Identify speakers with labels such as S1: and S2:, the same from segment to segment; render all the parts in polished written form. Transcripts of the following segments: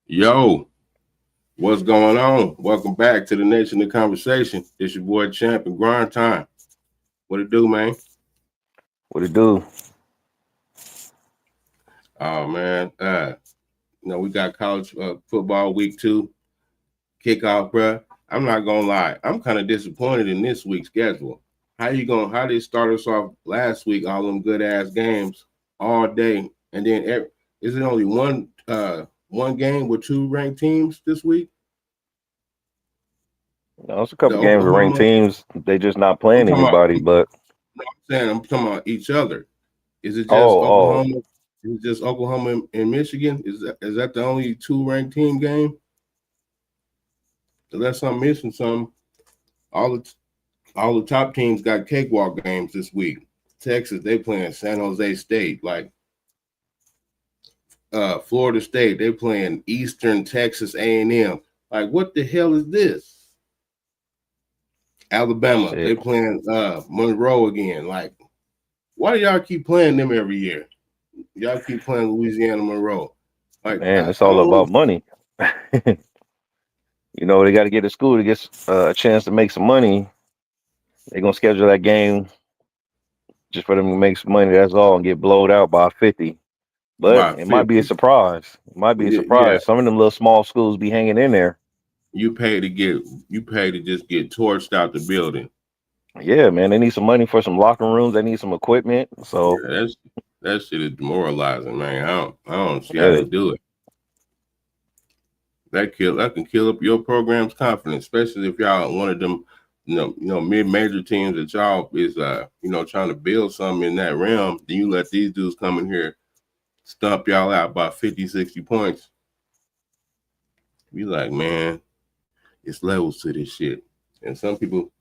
S1: Yo, what's going on? Welcome back to the Nation of Conversation. It's your boy Champ and Grind Time. What it do, man?
S2: What it do?
S1: Oh man, we got college football week 2 kickoff, bruh. I'm not gonna lie, I'm kind of disappointed in this week's schedule. How did it start us off last week? All them good ass games all day, and then is it only one game with two ranked teams this week?
S2: It's a
S1: The
S2: couple games with ranked
S1: Oklahoma.
S2: teams. They just not
S1: I'm
S2: playing
S1: talking about.
S2: anybody. But
S1: I'm talking about each other. Is it just
S2: oh,
S1: Oklahoma? Is it just Oklahoma and Michigan? Is that the only two ranked team game? Unless I'm missing some. All the all the top teams got cakewalk games this week. Texas, they playing San Jose State. Like Florida State, they playing Eastern Texas A&M. Like what the hell is this? Alabama, they
S2: shit,
S1: playing Monroe again. Like, why do y'all keep playing them every year? Y'all keep playing Louisiana Monroe. Like,
S2: man,
S1: I
S2: it's all
S1: don't
S2: about money. They got to get to school to get a chance to make some money. They're gonna schedule that game just for them to make some money. That's all, and get blowed out by 50. But
S1: by
S2: it might be a
S1: 50.
S2: surprise. It might be a
S1: Yeah,
S2: surprise. Some of them little small schools be hanging in there.
S1: you pay to just get torched out the building.
S2: Yeah, man, they need some money for some locker rooms. They need some equipment.
S1: Yeah,
S2: So
S1: that shit is demoralizing, man. I don't see how they
S2: yeah,
S1: do it. That can kill up your program's confidence, especially if y'all one of them, mid-major teams that y'all is trying to build something in that realm. Then you let these dudes come in here, stump y'all out by 50, 60 points. Be like, man, it's levels to this shit. And some people,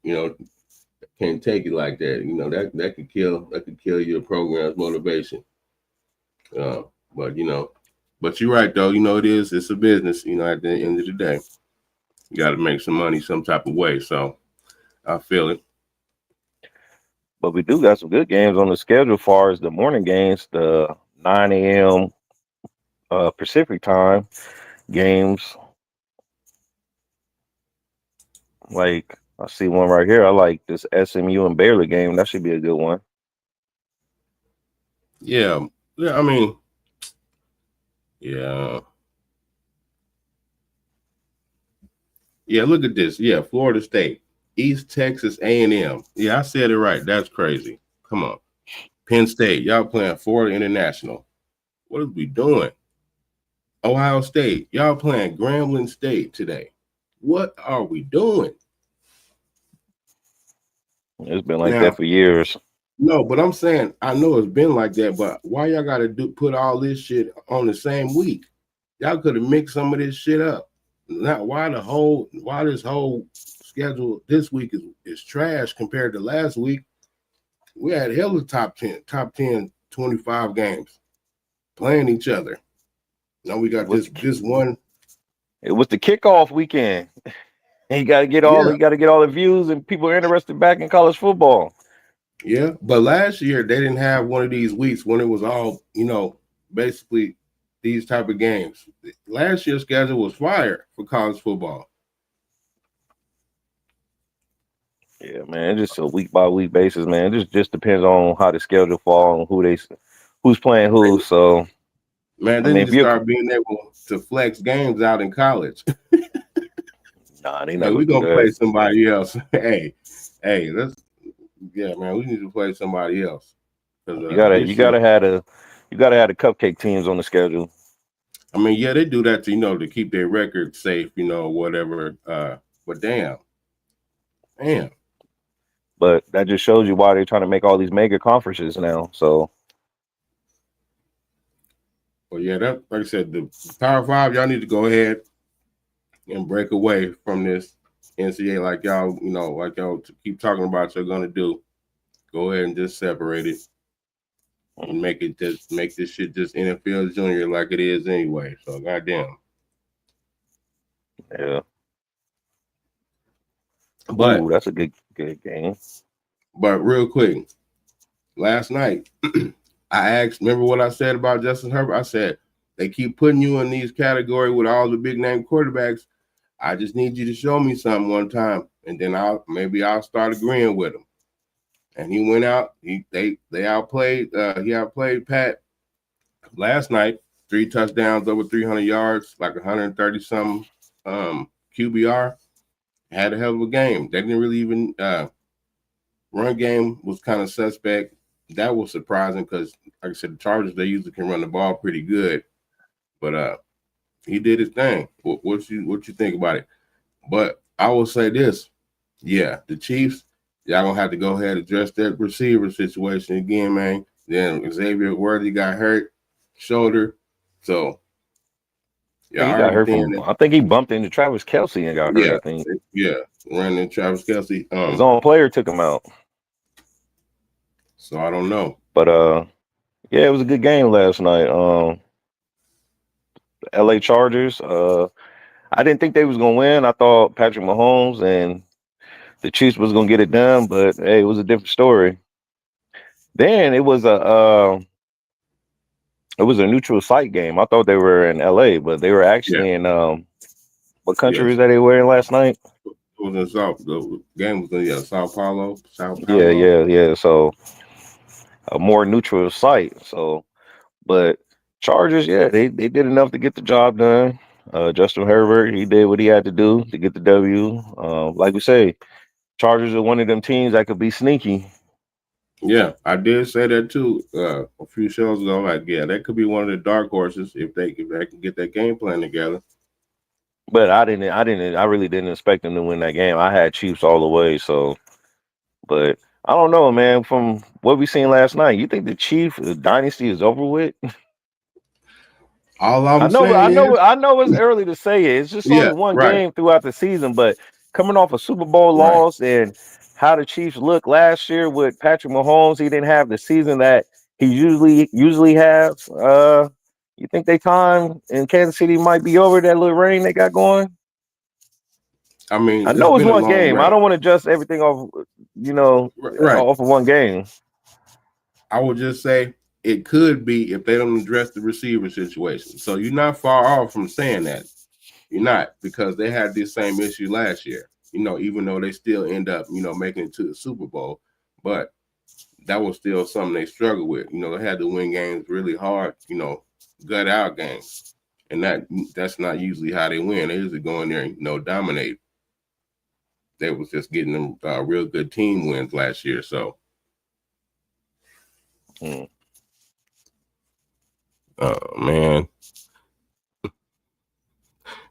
S1: can't take it like that. That could kill your program's motivation. Uh, but you're right though. It's a business. At the end of the day, you got to make some money some type of way. So I feel it.
S2: but we do got some good games on the schedule. As far as the morning games, the 9 a.m. Pacific time games. Like I see one right here. I like this SMU and Baylor game. That should be a good one.
S1: Yeah, yeah. I mean, yeah, yeah. Look at this. Yeah, Florida State, East Texas A&M. Yeah, I said it right. That's crazy. Come on, Penn State. Y'all playing Florida International. What are we doing? Ohio State. Y'all playing Grambling State today. What are we doing?
S2: It's been like that
S1: Now,
S2: for years.
S1: no, but I'm saying I know it's been like that, but why y'all got to put all this shit on the same week? Y'all could have mixed some of this shit up. Not why this whole schedule this week is trash compared to last week. We had hella top 10, 25 games playing each other. Now we got
S2: Was
S1: this one.
S2: it was the kickoff weekend. And
S1: Yeah,
S2: you got to get all the views and people are interested back in college football.
S1: yeah. But last year they didn't have one of these weeks when it was all, basically these type of games. Last year's schedule was fire for college football.
S2: Yeah, man, it's just a week by week basis, man. It just depends on how the schedule fall and who's playing who. So
S1: Man,
S2: I
S1: they
S2: mean,
S1: need
S2: if
S1: to
S2: you
S1: start being able to flex games out in college.
S2: nah, they
S1: Hey,
S2: not
S1: we're
S2: gonna do
S1: gonna play
S2: that.
S1: somebody else. Hey, yeah, man, we need to play somebody else. Because
S2: You gotta
S1: this
S2: you
S1: shit,
S2: gotta have the cupcake teams on the schedule.
S1: I mean, yeah, they do that to keep their record safe, whatever. But damn.
S2: But that just shows you why they're trying to make all these mega conferences now. So
S1: Well, yeah, that like I said, the Power Five, y'all need to go ahead and break away from this NCAA like y'all keep talking about you're gonna do. Go ahead and just separate it and make this shit just NFL junior like it is anyway. So goddamn.
S2: yeah.
S1: But
S2: Ooh, that's a good game.
S1: real quick, last night I asked, remember what I said about Justin Herbert? I said, they keep putting you in these categories with all the big name quarterbacks. I just need you to show me something one time, and then I'll start agreeing with him. And he went out. They outplayed. He outplayed Pat last night. 3 touchdowns, over 300 yards, like 130 something QBR. Had a hell of a game. They didn't really even run game was kind of suspect. That was surprising because, like I said, the Chargers, they usually can run the ball pretty good. But he did his thing. What you think about it? But I will say this: yeah, the Chiefs, y'all gonna have to go ahead and address that receiver situation again, man. Then Xavier Worthy got hurt, shoulder, so
S2: I
S1: y'all
S2: think he got
S1: already
S2: hurt
S1: thinking
S2: from.
S1: that.
S2: I think he bumped into Travis Kelsey and got hurt.
S1: Yeah,
S2: I think
S1: yeah, running Travis Kelsey.
S2: his own player took him out.
S1: So I don't know.
S2: But yeah, it was a good game last night. LA Chargers. I didn't think they was gonna win. I thought Patrick Mahomes and the Chiefs was gonna get it done, but hey, it was a different story. Then it was a neutral site game. I thought they were in LA, but they were
S1: Yeah,
S2: actually in what country was
S1: yes.
S2: that they were in last night?
S1: It was in South. The game was in Sao Paulo. Sao
S2: Yeah,
S1: Paulo.
S2: yeah, yeah. So a more neutral site. So, but Chargers, yeah, they did enough to get the job done. Justin Herbert, he did what he had to do to get the W. Like we say, Chargers are one of them teams that could be sneaky.
S1: Yeah, I did say that too a few shows ago. Like, yeah, that could be one of the dark horses if they can get that game plan together.
S2: But I really didn't expect them to win that game. I had Chiefs all the way. So, but I don't know, man. From what we seen last night, you think the Chief dynasty is over with?
S1: All I'm saying
S2: I know it's early to say it. It's just only
S1: yeah,
S2: one
S1: right,
S2: game throughout the season, but coming off a Super Bowl
S1: right.
S2: loss and how the Chiefs looked last year with Patrick Mahomes, he didn't have the season that he usually has. You think they time in Kansas City might be over that little reign they got going?
S1: I mean,
S2: I
S1: it's
S2: know it's
S1: been a
S2: one
S1: long
S2: game. I
S1: reign.
S2: don't want to adjust everything off,
S1: Right.
S2: off of one game.
S1: I would just say it could be if they don't address the receiver situation. So you're not far off from saying that. You're not, because they had this same issue last year. Even though they still end up, making it to the Super Bowl, but that was still something they struggled with. They had to win games really hard, gut out games. And that's not usually how they win. They usually go in there and, dominate. They was just getting them real good team wins last year. So,
S2: Hmm.
S1: man.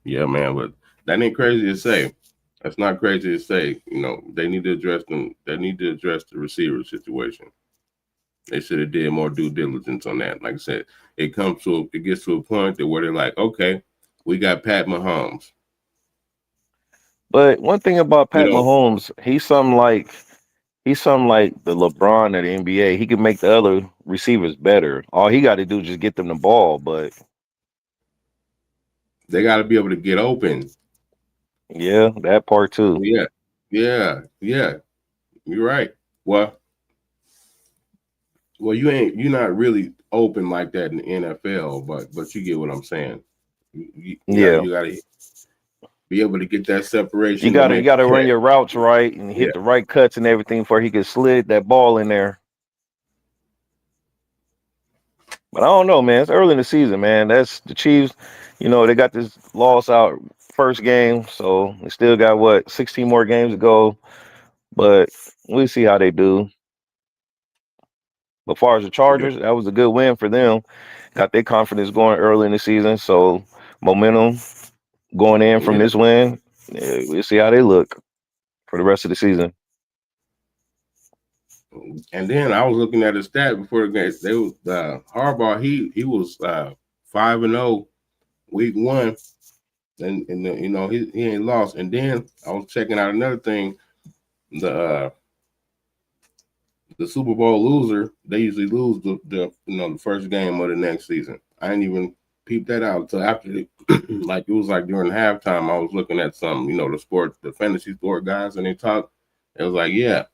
S1: Yeah, man, but that ain't crazy to say. That's not crazy to say. They need to address them. They need to address the receiver situation. They should have did more due diligence on that. Like I said, it gets to a point that where they're like, okay, we got Pat Mahomes.
S2: But one thing about
S1: You
S2: Pat
S1: know,
S2: Mahomes, he's something like the LeBron of the NBA. He can make the other receivers better. All he got to do is just get them the ball. But
S1: they got to be able to get open.
S2: yeah, that part too.
S1: Yeah, yeah, yeah. You're right. Well, you're not really open like that in the NFL, but you get what I'm saying.
S2: Yeah,
S1: You gotta be able to get that
S2: you
S1: separation to
S2: gotta you
S1: make the
S2: gotta run
S1: catch.
S2: your routes right and
S1: Yeah,
S2: hit the right cuts and everything before he can slid that ball in there. But I don't know, man. It's early in the season, man. That's the Chiefs. They got this loss out first game, so they still got 16 more games to go. But we'll see how they do. But as far as the
S1: yeah,
S2: Chargers, that was a good win for them. Got their confidence going early in the season. So momentum going in from
S1: yeah.
S2: this win. Yeah, we'll see how they look for the rest of the season.
S1: And then I was looking at the stat before the game. They was Harbaugh. He was 5-0 week one, and he ain't lost. And then I was checking out another thing. The Super Bowl loser, they usually lose the first game of the next season. I didn't even peep that out until after like it was like during halftime. I was looking at some the fantasy sport guys, and they talk. It was like, yeah,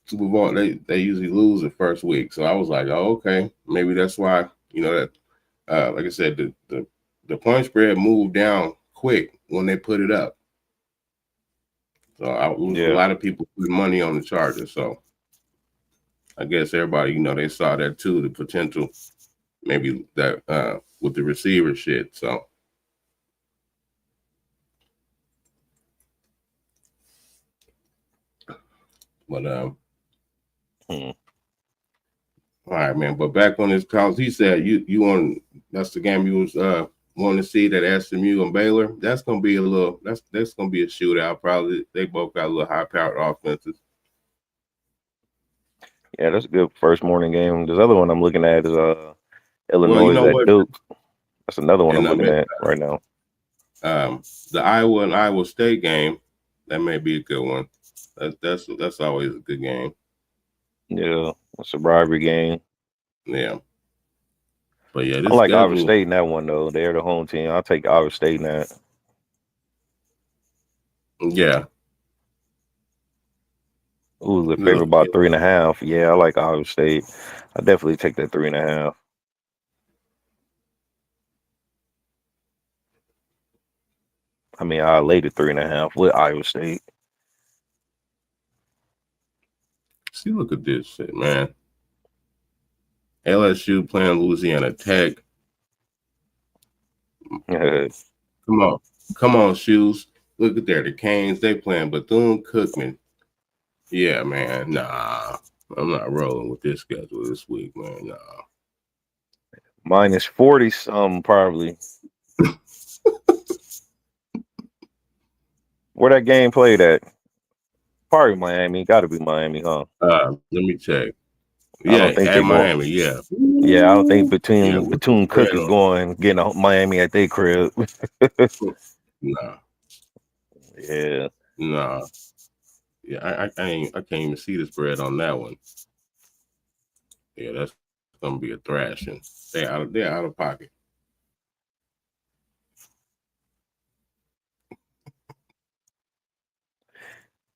S1: Super Bowl, they usually lose the first week. So I was like, oh, okay, maybe that's why that like I said, the point spread moved down quick when they put it up. So it was a
S2: Yeah.
S1: lot of people putting money on the Chargers. So I guess everybody, they saw that too, the potential maybe that with the receiver shit. So but
S2: Hmm.
S1: all right, man. But back on his calls, he said you want that's the game you was wanting to see, that SMU and Baylor. That's gonna be a little that's gonna be a shootout. Probably they both got a little high powered offenses.
S2: Yeah, that's a good first morning game. This other one I'm looking at is
S1: Well, you
S2: Illinois
S1: know
S2: at
S1: what?
S2: Duke. That's another one I'm
S1: And I
S2: looking
S1: mean,
S2: at right now.
S1: the Iowa and Iowa State game, that may be a good one. That's always a good game.
S2: Yeah, it's a rivalry game.
S1: Yeah. But yeah,
S2: I
S1: this
S2: like Iowa
S1: schedule,
S2: State in that one though. They're the home team. I'll take Iowa State in that.
S1: yeah.
S2: Ooh, the favorite
S1: Look,
S2: about 3.5. Yeah, I like Iowa State. I definitely take that 3.5. I mean, I laid it 3.5 with Iowa State.
S1: see, look at this shit, man. LSU playing Louisiana Tech. Come on. Come on, Shoes. Look at there. The Canes, they playing Bethune-Cookman. Yeah, man. Nah. I'm not rolling with this schedule this week, man. Nah.
S2: Minus 40 some probably. Where that game played at? Probably Miami. Got to be Miami, huh?
S1: Let me check.
S2: I
S1: Yeah,
S2: don't think
S1: at
S2: they go.
S1: Miami, yeah.
S2: Yeah, I don't think
S1: Yeah,
S2: between
S1: what's the
S2: between Cook
S1: spread
S2: is
S1: on?
S2: going getting a Miami at their crib.
S1: Nah.
S2: Yeah,
S1: Nah. Yeah, I can't even see the spread on that one. Yeah, that's gonna be a thrashing. They're out of pocket.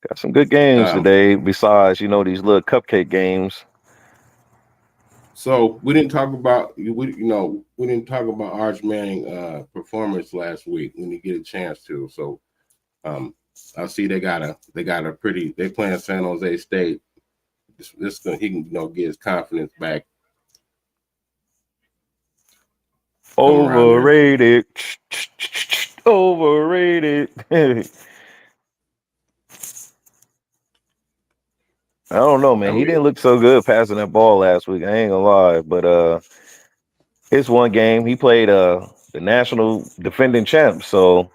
S2: got some good games
S1: Um,
S2: today. Besides, these little cupcake games.
S1: so we didn't talk about Arch Manning performance last week. We didn't get a chance to. So um, I see they pretty they playing San Jose State. He can get his confidence back coming around there.
S2: Overrated. Overrated. I don't know,
S1: I
S2: man. He
S1: mean,
S2: didn't look so good passing that ball last week. I ain't gonna lie, but it's one game he played the national defending champ. So,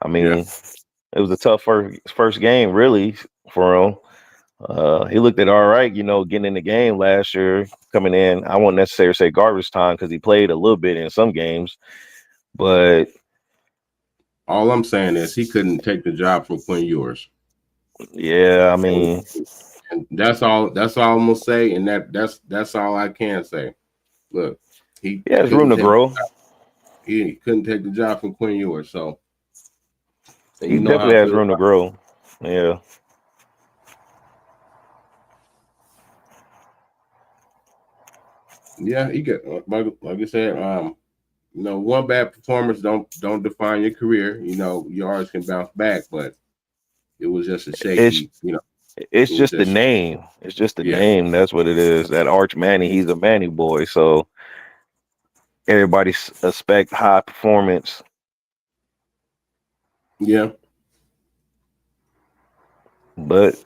S2: I
S1: yeah.
S2: mean, it was a tough first game really for him. He looked at all right, getting in the game last year, coming in. I won't necessarily say garbage time because he played a little bit in some games, but
S1: All I'm saying is he couldn't take the job from Quinn Ewers.
S2: yeah, I
S1: And,
S2: mean,
S1: and that's all I'm gonna say, and that's all I can say. Look, he
S2: he has room
S1: couldn't
S2: to
S1: take
S2: grow.
S1: he couldn't take the job from Quinn Ewers. So
S2: He
S1: you know how
S2: definitely
S1: I
S2: has
S1: feel
S2: room to
S1: about
S2: grow. Yeah.
S1: it. Yeah, he got like I said, one bad performance don't define your career. You always can bounce back, but it was just a
S2: It's
S1: shaky,
S2: it's
S1: it was
S2: just the
S1: just
S2: name. It's just the
S1: yeah.
S2: name. That's what it is. That Arch Manning, he's a Manny boy. So everybody expect high performance.
S1: Yeah.
S2: But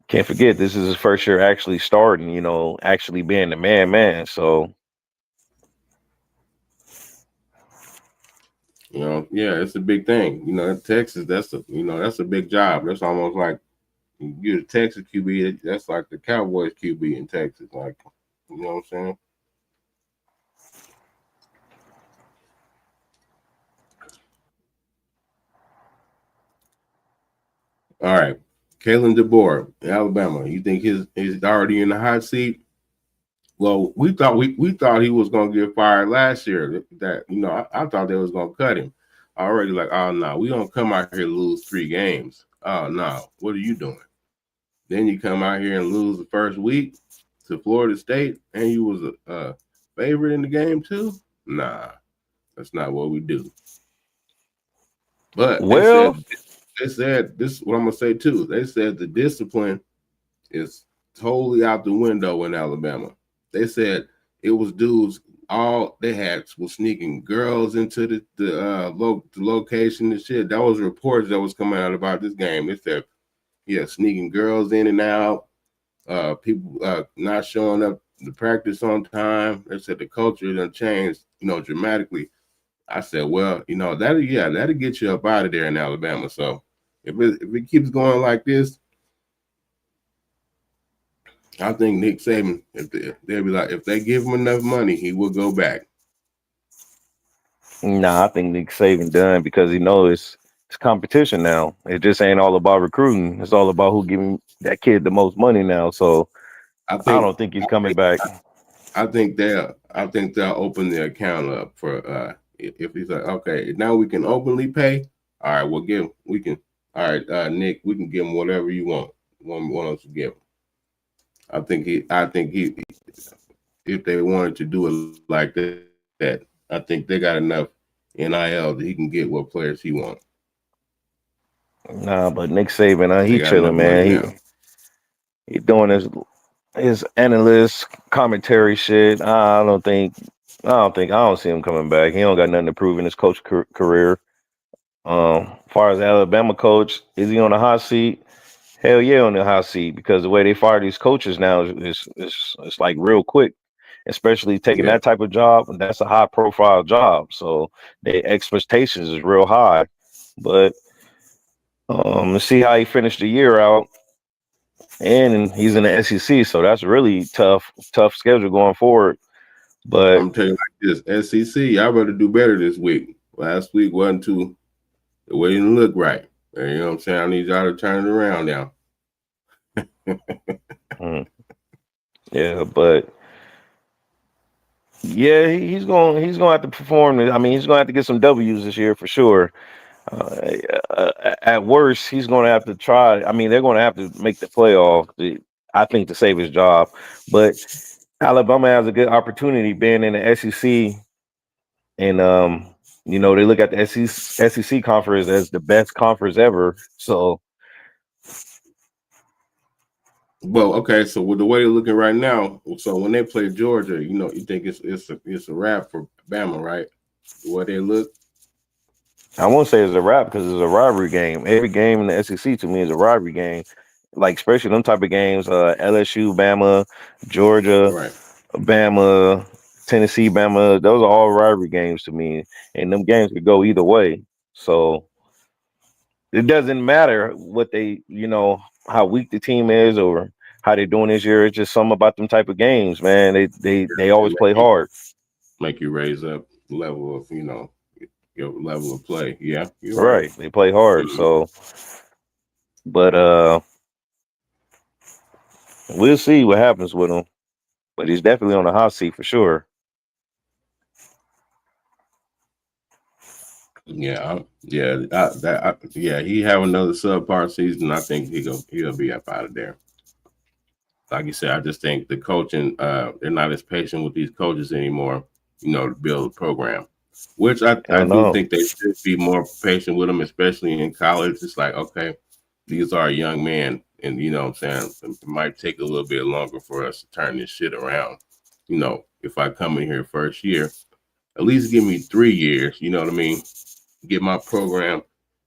S2: can't forget this is his first year actually starting, actually being the man. So
S1: Yeah, it's a big thing. In Texas, that's a big job. That's almost like you're the Texas QB. That's like the Cowboys QB in Texas. Like, you know what I'm saying? All right, Kalen DeBoer, Alabama. You think he's already in the hot seat? Well, we thought he was gonna get fired last year. That I thought they was gonna cut him. Already like, oh no, we don't come out here to lose 3 games. Oh no, what are you doing? Then you come out here and lose the first week to Florida State, and you was a favorite in the game too. Nah, that's not what we do. But
S2: Well,
S1: they said this. What I'm gonna say too. They said the discipline is totally out the window in Alabama. They said it was dudes all they had was sneaking girls into the location and shit. That was reports that was coming out about this game. They said, yeah, sneaking girls in and out, people not showing up to practice on time. They said the culture done changed, dramatically. I said, well, that'll get you up out of there in Alabama. So if it keeps going like this, I think Nick Saban, they'll be like, if they give him enough money, he will go back.
S2: nah, I think Nick Saban done because he knows it's competition now. It just ain't all about recruiting. It's all about who giving that kid the most money now. So
S1: I
S2: I
S1: think
S2: don't think he's coming back.
S1: I think they'll open the account up for if he's like, okay, now we can openly pay. All right, we can all right, Nick, we can give him whatever you want us to give him. I think he if they wanted to do it like that, I think they got enough NIL that he can get what players he wants.
S2: Nah, but Nick Saban,
S1: They
S2: he
S1: got enough
S2: chilling,
S1: money
S2: man.
S1: now.
S2: He doing his analyst commentary shit. I don't see him coming back. He don't got nothing to prove in his coach career. Far as Alabama coach, is he on the hot seat? Hell yeah, on the hot seat because the way they fire these coaches now is like real quick, especially taking
S1: Yeah,
S2: that type of job. And that's a high profile job, so the expectations is real high. But let's see how he finished the year out, and he's in the SEC, so that's really tough schedule going forward. But
S1: I'm telling you like this, SEC, y'all better do better this week. Last week wasn't too. It didn't look right. And you know what I'm saying? I need y'all to turn it around now.
S2: mm, yeah, but yeah, he's gonna have to perform. I mean, he's gonna have to get some W's this year for sure. At worst, he's going to have to try. I mean, they're going to have to make the playoff. I think to save his job, but Alabama has a good opportunity being in the SEC, and they look at the SEC conference as the best conference ever. So
S1: Well, okay, so with the way they're looking right now, so when they play Georgia, you think it's a wrap for Bama, right? The way they look.
S2: I won't say it's a wrap because it's a rivalry game. Every game in the SEC to me is a rivalry game. Like especially them type of games, LSU, Bama, Georgia,
S1: Right.
S2: Bama, Tennessee, Bama, those are all rivalry games to me. And them games could go either way. So it doesn't matter what how weak the team is or how they're doing this year. It's just something about them type of games, man. They
S1: They
S2: always play hard.
S1: make you raise up level of your level of play. Yeah, you're right.
S2: Right. They play hard.
S1: Mhm.
S2: So but we'll see what happens with him. But he's definitely on the hot seat for sure.
S1: Yeah, he have another subpar season. I think he'll be up out of there. Like you said, I just think the coaching, they're not as patient with these coaches anymore, to build a program. Which
S2: I
S1: I
S2: don't
S1: do
S2: know.
S1: think they should be more patient with them, especially in college. It's like, okay, these are young men, and you know what I'm saying? It might take a little bit longer for us to turn this shit around. If I come in here first year, at least give me 3 years, you know what I mean? Get my program,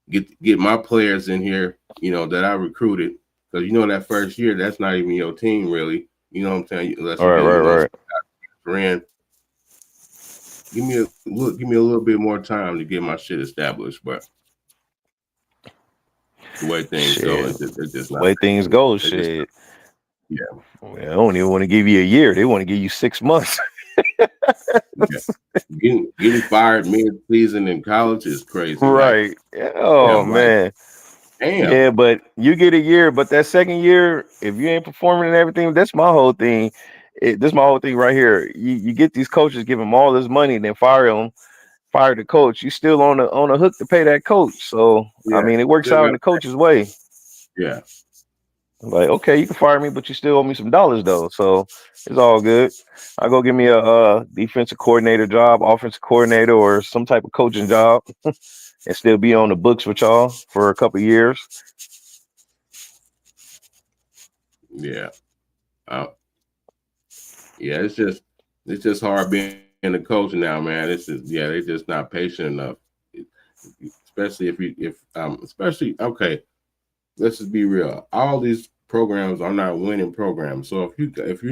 S1: get my players in here, that I recruited. Because that first year, that's not even your team really. You know what I'm saying? Unless
S2: All
S1: you
S2: right,
S1: get,
S2: right,
S1: friend. Give me a little bit more time to get my shit established. But the way
S2: right.
S1: things go,
S2: Shit.
S1: it's just not
S2: Way things
S1: making it.
S2: go,
S1: They just
S2: shit.
S1: yeah,
S2: Well, I don't even want to give you a year. They want to give you 6 months.
S1: yeah. Getting fired mid season in college is crazy. Like,
S2: Right. Oh
S1: damn, like,
S2: man.
S1: damn.
S2: Yeah, but you get a year, but that second year, if you ain't performing and everything, that's my whole thing. This my whole thing right here. You get these coaches, give them all this money, then fire the coach. You still on the hook to pay that coach. So I
S1: Yeah,
S2: mean, it works
S1: still
S2: out in
S1: got
S2: the coach's way.
S1: yeah.
S2: I'm like, okay, you can fire me, but you still owe me some dollars though. So it's all good. I go give me a, defensive coordinator job, offensive coordinator, or some type of coaching job, and still be on the books with y'all for a couple years.
S1: Yeah. Uh, yeah, it's just hard being a coach now, man. It's just yeah, they just not patient enough. Especially especially okay, let's just be real. All these programs are not winning programs. So if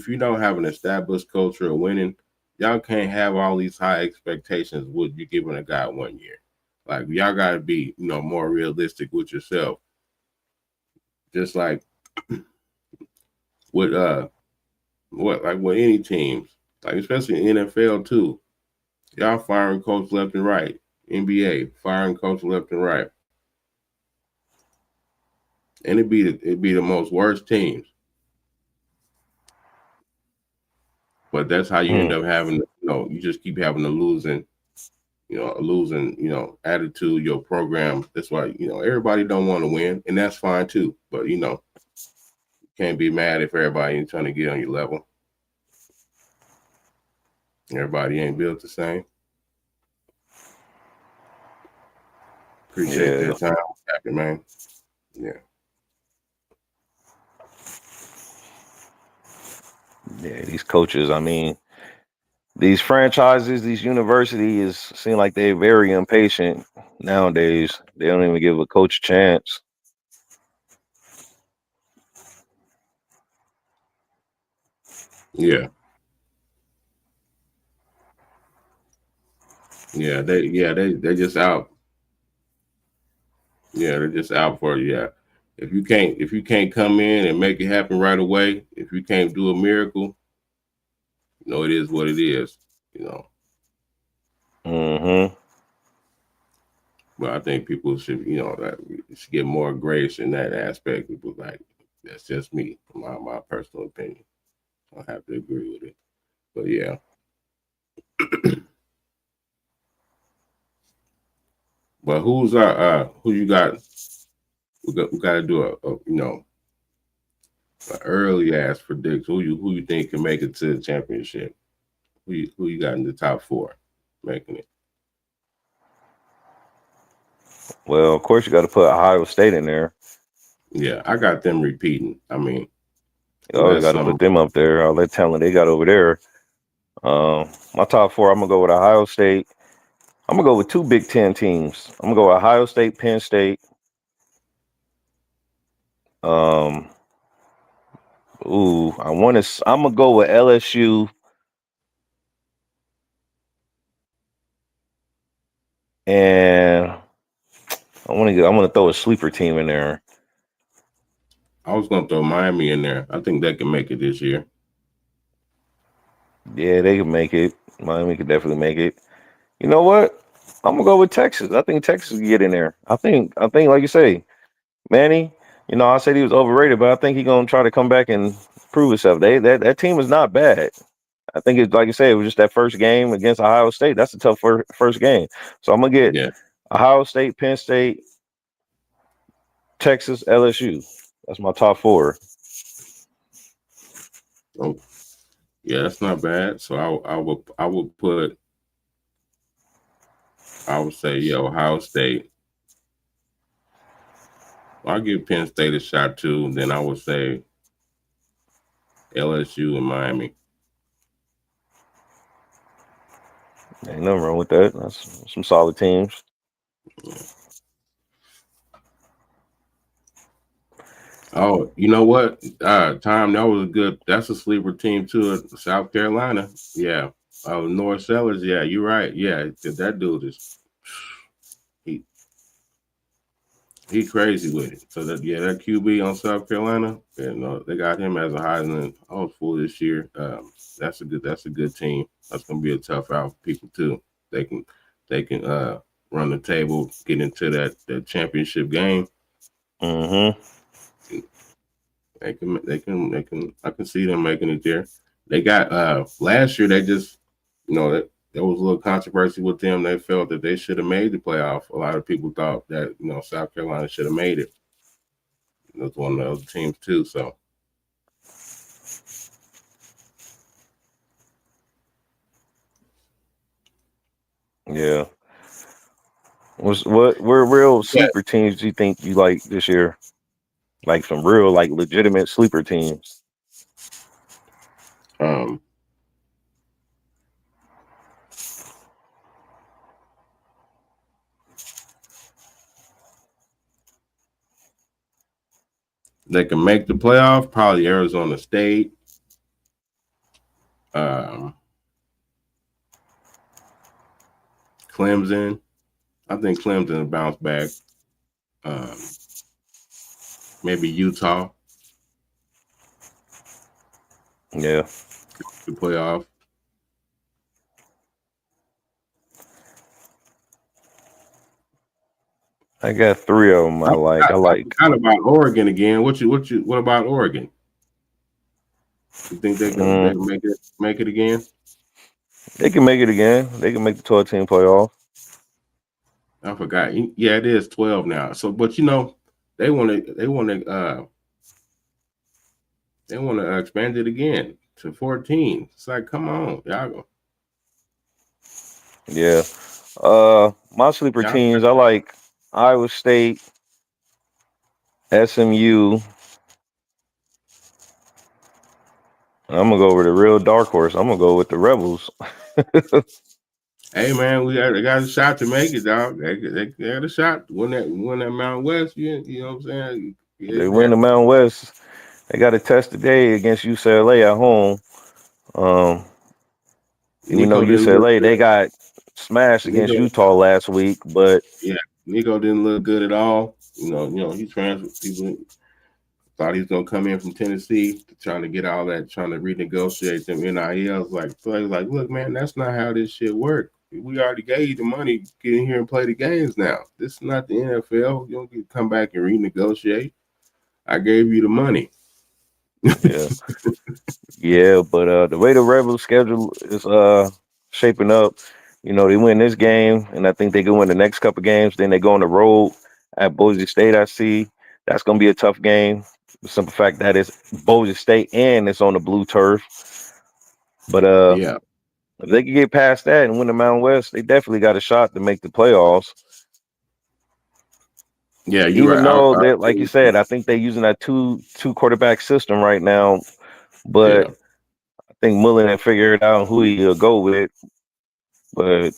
S1: you don't have an established culture of winning, y'all can't have all these high expectations with you giving a guy 1 year. Like y'all gotta be, more realistic with yourself. Just like with with any teams, like especially in NFL too. Y'all firing coach left and right. NBA firing coach left and right, and it'd be the most worst teams. But that's how you end
S2: Mm,
S1: up having. You just keep having a losing attitude. Your program. That's why everybody don't want to win, and that's fine too. But you can't be mad if everybody ain't trying to get on your level. Everybody ain't built the same. Appreciate
S2: yeah,
S1: that time, happy man. Yeah,
S2: yeah. These coaches, I mean, these franchises, these universities seem like they're very impatient nowadays. They don't even give a coach a chance.
S1: yeah, They just out. Yeah, they're just out for it. Yeah. If you can't come in and make it happen right away, if you can't do a miracle, it is what it is. You know.
S2: Hmm.
S1: But I think people should get more grace in that aspect. People like that's just me, my personal opinion. I have to agree with it. But yeah. But who you got? We got to do a early ass predict. Who you think can make it to the championship? Who you got in the top four making it?
S2: Well, of course, you got to put Ohio State in there.
S1: Yeah, I got them repeating. I mean,
S2: You always
S1: unless
S2: got to
S1: some
S2: put them up there. All that talent they got over there. My top four, I'm gonna go with Ohio State. I'm gonna go with two Big Ten teams. I'm gonna go Ohio State, Penn State. Um, I want to. I'm gonna go with LSU, and I'm gonna throw a sleeper team in there.
S1: I was gonna throw Miami in there. I think they can make it this year.
S2: Yeah, they can make it. Miami could definitely make it. You know what? I'm gonna go with Texas. I think Texas can get in there. I think, like you say, Manny. I said he was overrated, but I think he's gonna try to come back and prove himself. That team is not bad. I think it's like you said, it was just that first game against Ohio State. That's a tough first game. So I'm gonna get
S1: Yeah.
S2: Ohio State, Penn State, Texas, LSU. That's my top four.
S1: Oh, yeah, that's not bad. So I would say Ohio State. I'll give Penn State a shot too. Then I would say LSU and Miami.
S2: Ain't nothing wrong with that. That's some solid teams.
S1: Oh, you know what? Tom, that was a good. That's a sleeper team too. South Carolina. Yeah. North Sellers. Yeah, you're right. Yeah, that dude is he he crazy with it. So that QB on South Carolina, and they got him as a Heisman hopeful this year. That's a good team. That's gonna be a tough out for people too. They can they can run the table, get into that championship game.
S2: Mm-hmm.
S1: They can. I can see them making it there. They got last year. They just that there was a little controversy with them. They felt that they should have made the playoff. A lot of people thought that South Carolina should have made it. That's one of those teams too. So
S2: Yeah. What real
S1: yeah,
S2: sleeper teams do you think you like this year? Like some real, like legitimate sleeper teams.
S1: um, they can make the playoff. Probably Arizona State. Um, Clemson. I think Clemson will bounce back. Um, maybe Utah
S2: Yeah.
S1: the playoff.
S2: I got three of them I like.
S1: I forgot about Oregon again. What about Oregon? You think they
S2: Mm,
S1: can make it again?
S2: they can make it again. They can make the 12-team playoff.
S1: I forgot. Yeah, it is 12 now. So, but they want to expand it again to 14. It's like, come on,
S2: Yeah. My sleeper
S1: y'all.
S2: teams, I like Iowa State, SMU. I'm gonna go over the real dark horse. I'm gonna go with the Rebels.
S1: Hey man, they got a shot to make it, dog. They got a shot to win that Mountain West. You know what I'm saying?
S2: They win the Mountain West. They got a test today against UCLA at home. Um, even though
S1: Nico didn't look
S2: UCLA they
S1: good.
S2: got smashed against
S1: Nico,
S2: Utah last week, but
S1: yeah, Nico didn't look good at all. He transferred. People thought he was gonna come in from Tennessee, trying to get all that, trying to renegotiate them NILs. So he was like, look, man, that's not how this shit works. We already gave you the money. Get in here and play the games now. This is not the NFL. You don't get to come back and renegotiate. I gave you the money.
S2: yeah. Yeah, but the way the Rebels schedule is shaping up, they win this game, and I think they can win the next couple games. Then they go on the road at Boise State. I see that's going to be a tough game. The simple fact that it's Boise State and it's on the blue turf. But
S1: Yeah,
S2: if they can get past that and win the Mountain West, they definitely got a shot to make the playoffs.
S1: yeah, you're
S2: Even
S1: right.
S2: though that, like you said, I think they're using that two quarterback system right now, but
S1: Yeah,
S2: I think Mullen had figured out who he'll go with. But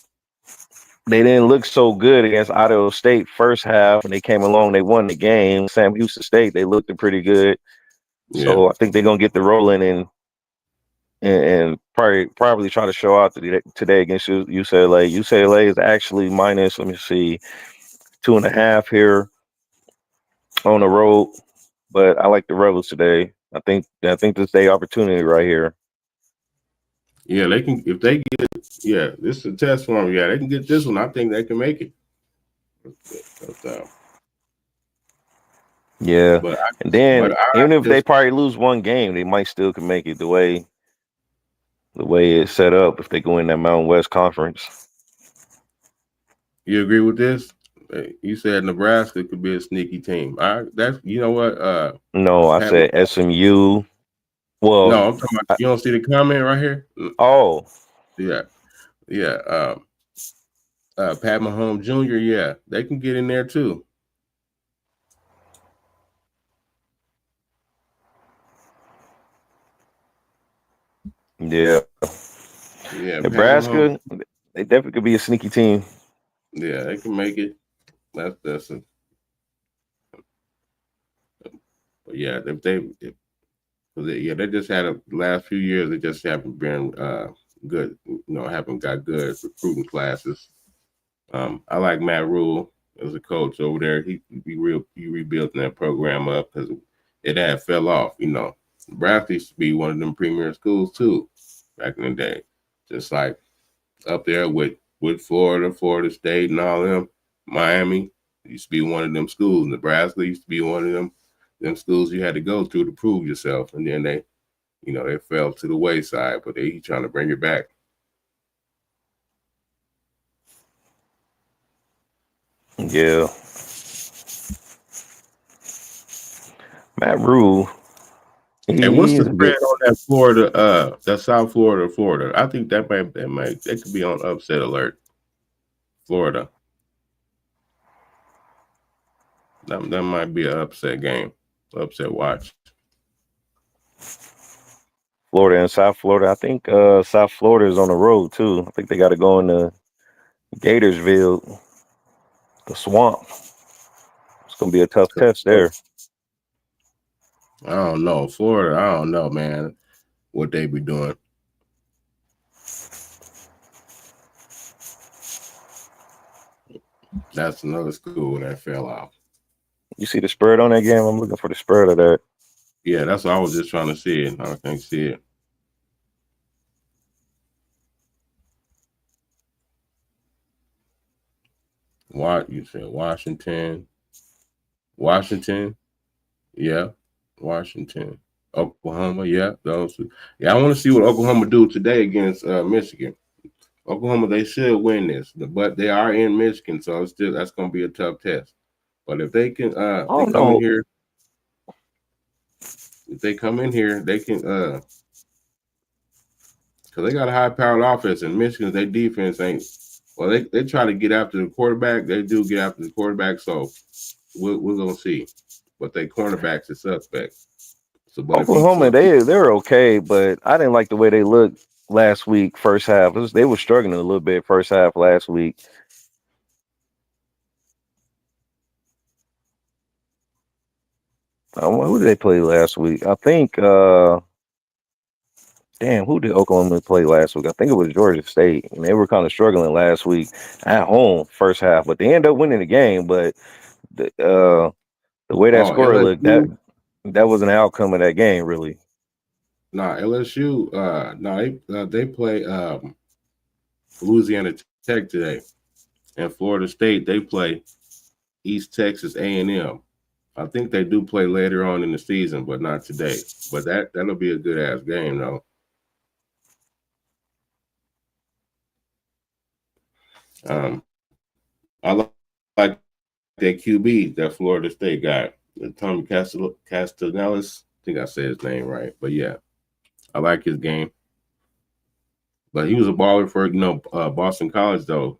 S2: they didn't look so good against Idaho State first half. When they came along, they won the game. Sam Houston State, they looked pretty good.
S1: yeah,
S2: So I think they're gonna get the rolling and probably try to show out today against UCLA. UCLA is actually minus, let me see, 2.5 here on the road. But I like the Rebels today. I think this day opportunity right here.
S1: yeah. They can if they get. Yeah, this is a test for them. Yeah, they can get this one. I think they can make it. But,
S2: Yeah.
S1: but
S2: And then
S1: I
S2: even if they
S1: just
S2: probably lose one game, they might still can make it the way it's set up if they go in that Mountain West Conference.
S1: you agree with this? You said Nebraska could be a sneaky team. That's you know what?
S2: No, I
S1: Pat.
S2: said SMU. Well,
S1: No, I'm talking about. You don't see the comment right here?
S2: oh,
S1: Yeah, yeah. Pat Mahomes Jr. Yeah, they can get in there too.
S2: yeah.
S1: Yeah, Pat Mahomes.
S2: Nebraska, they definitely could be a sneaky team.
S1: Yeah, they can make it. That's a. But yeah, they just had a last few years. They just haven't been good. Haven't got good recruiting classes. I like Matt Rule as a coach over there. He rebuilding that program up because it had fell off. Nebraska used to be one of them premier schools too back in the day, just like up there with Florida State, and all them. Miami used to be one of them schools. Nebraska used to be one of them schools you had to go to prove yourself, and then they fell to the wayside. But they trying to bring it back.
S2: Yeah. Matt Rule,
S1: And what's the
S2: he's a
S1: spread
S2: good.
S1: on that Florida, that South Florida, Florida? I think that could be on upset alert. Florida, that might be an upset game, upset watch.
S2: Florida and South Florida. I think South Florida is on the road too. I think they got to go into Gatorsville, the swamp. It's gonna be a tough test there.
S1: I don't know Florida. I don't know, man, what they be doing. That's another school that fell off.
S2: You see the spread on that game? I'm looking for the spread of that.
S1: Yeah, that's what I was just trying to see it. I can't see it. What you said? Washington, yeah, Washington, Oklahoma, yeah, those. Yeah, I want to see what Oklahoma do today against Michigan. Oklahoma, they should win this, but they are in Michigan, so it's still that's going to be a tough test. But if they can,
S2: I don't know.
S1: if they come in here, they can, because they got a high-powered offense, and Michigan, their defense ain't. Well, they try to get after the quarterback. They do get after the quarterback, so we're gonna see. But they cornerbacks are suspect. So, but
S2: Oklahoma, they're okay, but I didn't like the way they looked last week. First half, they were struggling a little bit first half last week. Who did they play last week? I think. Damn, who did Oklahoma play last week? I think it was Georgia State, and they were kind of struggling last week at home first half, but they ended up winning the game. But the way that score looked,
S1: LSU.
S2: that was an outcome of that game, really.
S1: Nah, LSU. They play Louisiana Tech today, and Florida State they play East Texas A&M. I think they do play later on in the season, but not today. But that'll be a good ass game though. I like that QB that Florida State got, Tommy Castellanos. I think I said his name right, but yeah, I like his game. But he was a baller for Boston College though.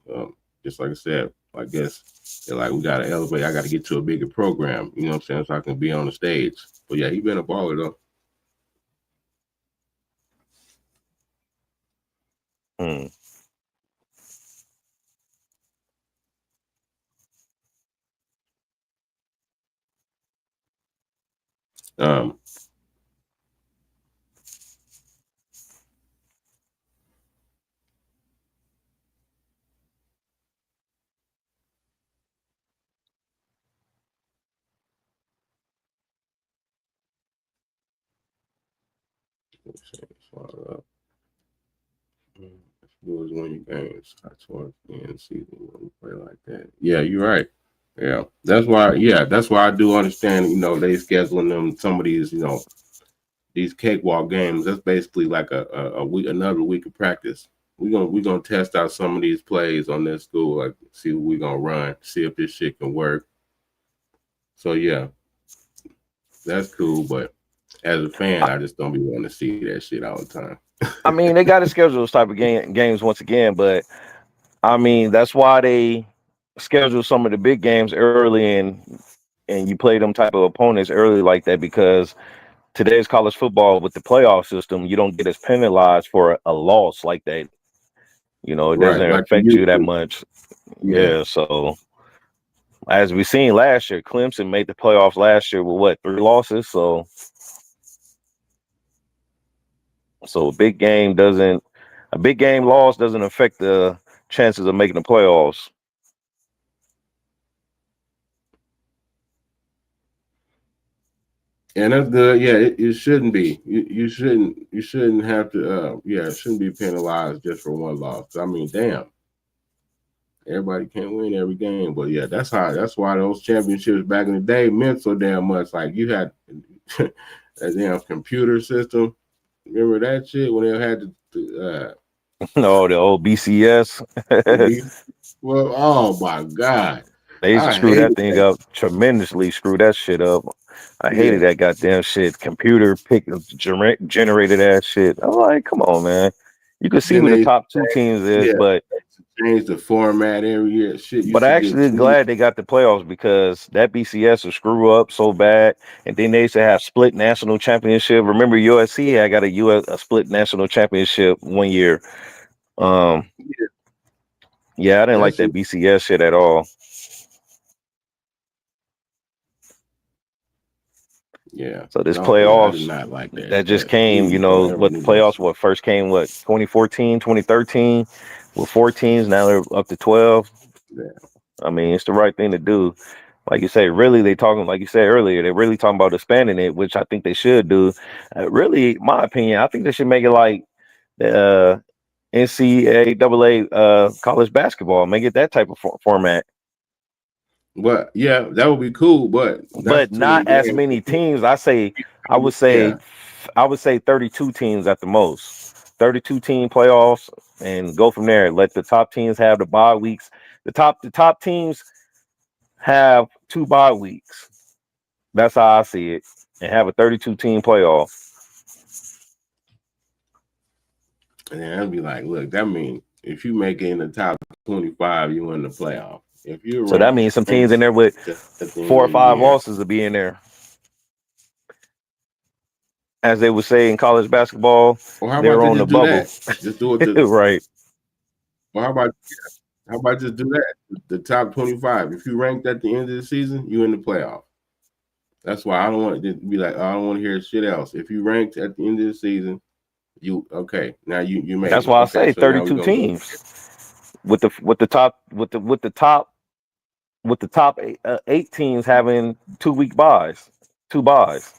S1: Just like I said, I guess they're like we got to elevate. I got to get to a bigger program. You know what I'm saying? So I can be on the stage. But yeah, he been a baller though.
S2: Hmm.
S1: Um, Bulls win your games. I towards the end of the season when we play like that. Yeah, you're right. Yeah, that's why. Yeah, that's why I do understand. They scheduling them some of these. These cakewalk games. That's basically like a week, another week of practice. We're gonna test out some of these plays on this school. Like see what we're gonna run. See if this shit can work. So yeah, that's cool. But as a fan, I just don't be wanting to see that shit all the time.
S2: I mean, they got to schedule those type of games once again, but I mean that's why they schedule some of the big games early and you play them type of opponents early like that because today's college football with the playoff system, you don't get as penalized for a loss like that. It doesn't
S1: Right, like you
S2: affect you
S1: used
S2: that
S1: to.
S2: much.
S1: Yeah.
S2: Yeah. So as we seen last year, Clemson made the playoffs last year with what, 3 losses? So a big game loss doesn't affect the chances of making the playoffs.
S1: And that's good. Yeah, it shouldn't be. You shouldn't have to. Yeah, it shouldn't be penalized just for one loss. I mean, damn, everybody can't win every game, but yeah, That's why those championships back in the day meant so damn much. Like you had that damn computer system. Remember that shit when they had
S2: No, the old BCS.
S1: the beef? Well, oh my god,
S2: They used to
S1: I
S2: screw that
S1: hated
S2: thing
S1: that.
S2: up tremendously, screw that shit up. I hated
S1: Yeah.
S2: that goddamn shit. Computer generated ass shit. I'm like, come on, man. You can see
S1: Then
S2: who the
S1: they
S2: top two teams is,
S1: yeah
S2: but
S1: change the format every year. Shit used
S2: I
S1: to get
S2: actually
S1: two.
S2: glad they got the playoffs because that BCS will screw up so bad. And then they used to have split national championship. Remember USC had got a split national championship one year. Um,
S1: Yeah,
S2: yeah, I didn't like
S1: that's
S2: that BCS shit at all.
S1: yeah.
S2: So this
S1: No, yeah, I did
S2: playoffs
S1: not like that.
S2: that just
S1: That
S2: came,
S1: please don't ever
S2: what the
S1: do that
S2: playoffs
S1: shit.
S2: what first came 2014, 2013 with 4 teams, now they're up to 12.
S1: Yeah.
S2: I mean, it's the right thing to do. Like you say, really, they talking like you said earlier. They're really talking about expanding it, which I think they should do. Really, my opinion, I think they should make it like the NCAA college basketball. Make it that type of format,
S1: But yeah, that would be cool. But that's
S2: but
S1: too many
S2: not as
S1: games.
S2: many teams. I would say,
S1: Yeah.
S2: I would say 32 teams at the most. 32 team playoffs and go from there. Let the top teams have the bye weeks. The top teams have 2 bye weeks. That's how I see it. And have a 32 team playoff.
S1: And then I'd be like, look, that means if you make it in the top 25, you win the playoff. If you're
S2: So that
S1: ranked
S2: means some teams in there with
S1: at the end
S2: four
S1: of
S2: or
S1: the
S2: five
S1: year,
S2: losses to be in there. As they would say in college basketball,
S1: or how about
S2: they're
S1: they
S2: on the
S1: just do
S2: bubble.
S1: that? Just do it.
S2: Right.
S1: Or how about just do that? The top 25. If you ranked at the end of the season, you in the playoff. That's why I don't want it to be like, oh, I don't want to hear shit else. If you ranked at the end of the season, you okay. Now you made
S2: That's
S1: it.
S2: why I
S1: Okay,
S2: say
S1: so now we
S2: 32
S1: gonna go.
S2: teams with the top 8 teams having 2 week buys, 2 buys.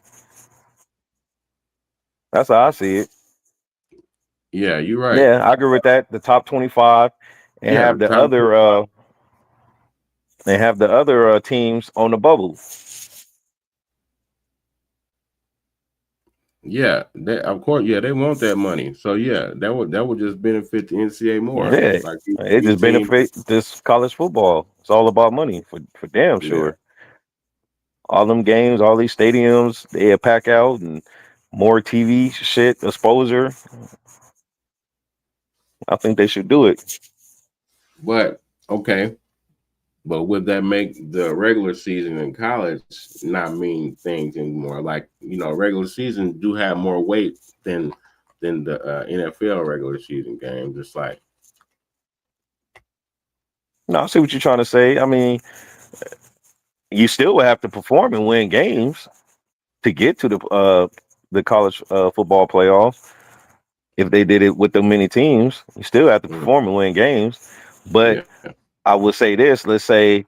S2: That's how I see it.
S1: Yeah, you're right.
S2: Yeah, I agree with that. The top 25 and
S1: Yeah,
S2: have the
S1: top
S2: other
S1: 25.
S2: teams on the bubble.
S1: Yeah, they, of course. Yeah, they want that money. So yeah, that would just benefit the NCAA more.
S2: Yeah,
S1: Like
S2: it
S1: these
S2: just
S1: teams.
S2: benefits this college football. It's all about money for damn
S1: Yeah,
S2: sure. All them games, all these stadiums, they pack out and more TV shit exposure. I think they should do it.
S1: but okay. But would that make the regular season in college not mean things anymore? Like regular season do have more weight than the NFL regular season game. Just like
S2: No, I see what you're trying to say. I mean, you still would have to perform and win games to get to the college football playoff. If they did it with the many teams, you still have to
S1: mm,
S2: perform and win games. But
S1: yeah,
S2: I would say this: let's say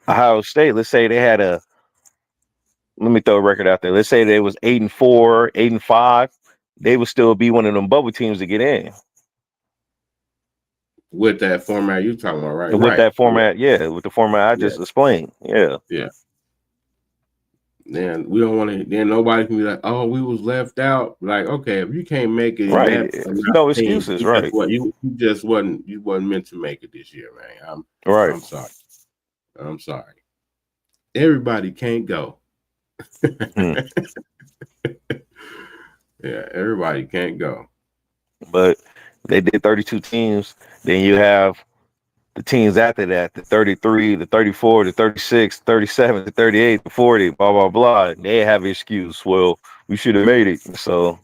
S2: Ohio State. Let's say they had a. Let me throw a record out there. Let's say they was 8-4, 8-5. They would still be one of them bubble teams to get in
S1: with that format you talking about, right?
S2: with
S1: Right.
S2: that
S1: Yeah,
S2: format. Yeah, with the format I
S1: yeah,
S2: just explained. Yeah,
S1: yeah. Then we don't want to. Then nobody can be like, "Oh, we was left out." Like, okay, if you can't make it in
S2: right.
S1: that amount
S2: No
S1: of teams,
S2: excuses. Right,
S1: you wasn't meant to make it this year, man.
S2: right.
S1: I'm sorry. I'm sorry. Everybody can't go.
S2: Hmm.
S1: Yeah, everybody can't go.
S2: But they did 32 teams. Then you have the teams after that, the 33, the 34, the 36, 37, the 38, the 40, blah, blah, blah. They have excuse. Well, we should have made it. So,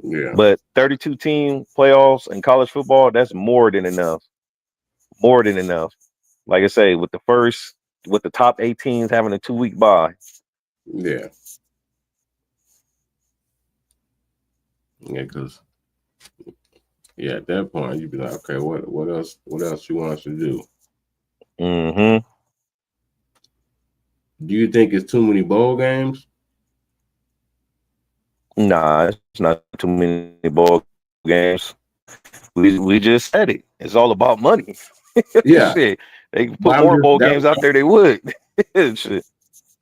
S1: Yeah,
S2: but 32 team playoffs in college football, that's more than enough. More than enough. Like I say, with the top 8 teams having a 2 week bye.
S1: yeah, yeah. Because yeah, at that point you'd be like, okay, what else? What else you want us to do?
S2: Mm-hmm.
S1: Do you think it's too many bowl games?
S2: Nah, it's not too many ball games. We just said it. It's all about money. Shit.
S1: Yeah,
S2: They could put
S1: but
S2: more
S1: I'm
S2: bowl
S1: just
S2: games
S1: that.
S2: out there, they would. Shit.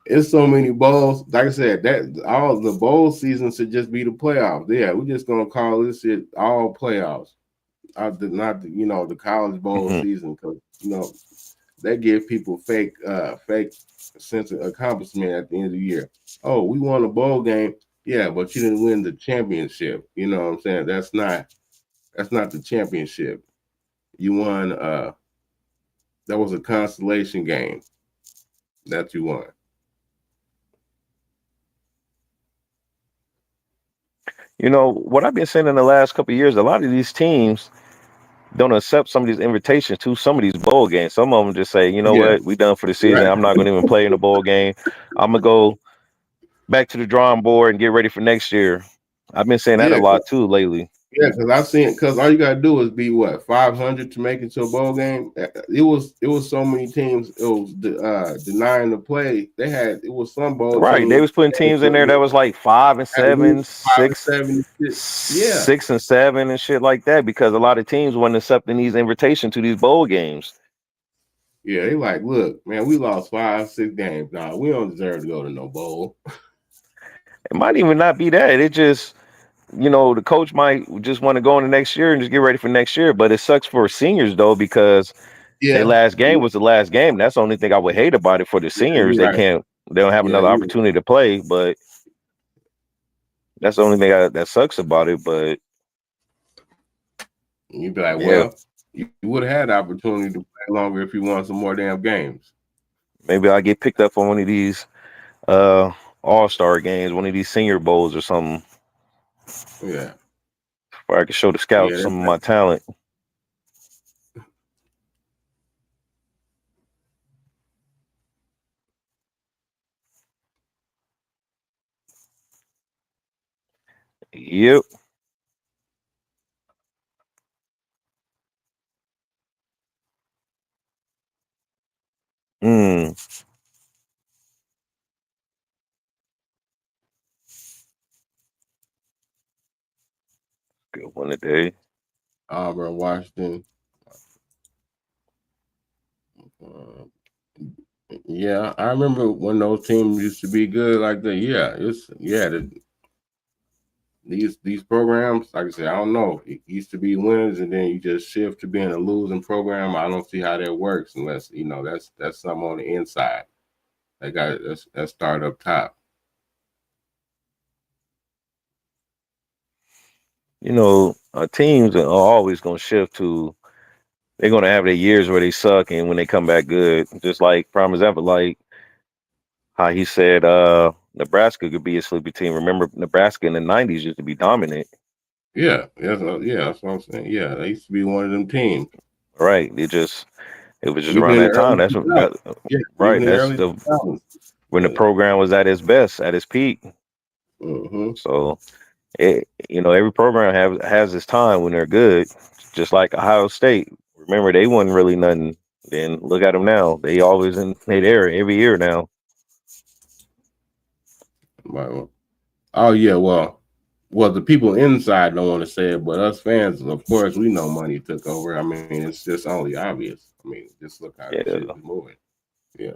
S1: It's so many bowls. Like I said, that all the bowl season should just be the playoffs. Yeah, we're just gonna call this shit all playoffs. Not the college bowl
S2: Mhm.
S1: season because that give people fake sense of accomplishment at the end of the year. Oh, we won a bowl game. Yeah, but you didn't win the championship. You know what I'm saying? That's not the championship. You won that was a consolation game that you won.
S2: What I've been saying in the last couple of years, a lot of these teams don't accept some of these invitations to some of these bowl games. Some of them just say, you know
S1: Yeah,
S2: what, we done for the season.
S1: right.
S2: I'm not going to even play in a bowl game. I'm going to go back to the drawing board and get ready for next year. I've been saying that a
S1: Yeah,
S2: lot too lately.
S1: yeah, because I've seen because all you gotta do is be what 500 to make it to a bowl game. It was so many teams. It was denying the play. It was some bowl
S2: Right. They
S1: teams
S2: was putting teams in there that was like 5 and 7,
S1: five and
S2: six,
S1: 7. Yeah,
S2: 6 and 7 and shit like that because a lot of teams wasn't accepting these invitations to these bowl games.
S1: yeah. They like, look, man, we lost 5, 6 games. Nah, we don't deserve to go to no bowl.
S2: It might even not be that. It just, the coach might just want to go in the next year and just get ready for next year. But it sucks for seniors though because their
S1: Yeah,
S2: last game was the last game. That's the only thing I would hate about it for the
S1: yeah,
S2: seniors.
S1: you're right.
S2: They don't have
S1: Yeah,
S2: another opportunity to play. But that's the only thing that sucks about it. But
S1: you'd be like,
S2: yeah,
S1: well, you would have had the opportunity to play longer if you won some more damn games.
S2: maybe I'll get picked up on one of these uh all-star games, one of these senior bowls or something,
S1: Yeah,
S2: where I can show the
S1: yeah,
S2: scouts some of my talent. Yep. Mm, good one today.
S1: Auburn, Washington. Uh, yeah, I remember when those teams used to be good like that. Yeah, these programs, like I said, I don't know. It used to be winners, and then you just shift to being a losing program. I don't see how that works unless that's something on the inside. That start up top.
S2: Teams are always going to shift to, they're going to have their years where they suck and when they come back good. Just like, prime example, like how he said Nebraska could be a sleepy team. Remember, Nebraska in the 90s used to be dominant.
S1: Yeah, that's what I'm saying. Yeah, they used to be one of them teams.
S2: Right. It was just
S1: Even
S2: around
S1: in the
S2: that time.
S1: early
S2: That's what
S1: 2000s.
S2: that,
S1: Yeah,
S2: right.
S1: even in the
S2: That's
S1: early
S2: the
S1: 2000s.
S2: when the
S1: Yeah.
S2: program was at its best, at its peak.
S1: Mm-hmm.
S2: So every program has its time when they're good. Just like Ohio State. Remember, they wasn't really nothing. Then look at them now. They always in they there every year now.
S1: Oh yeah, well, the people inside don't want to say it, but us fans, of course, we know money took over. I mean, it's just only obvious. I mean, just look how this shit
S2: Yeah.
S1: is moving. Yeah,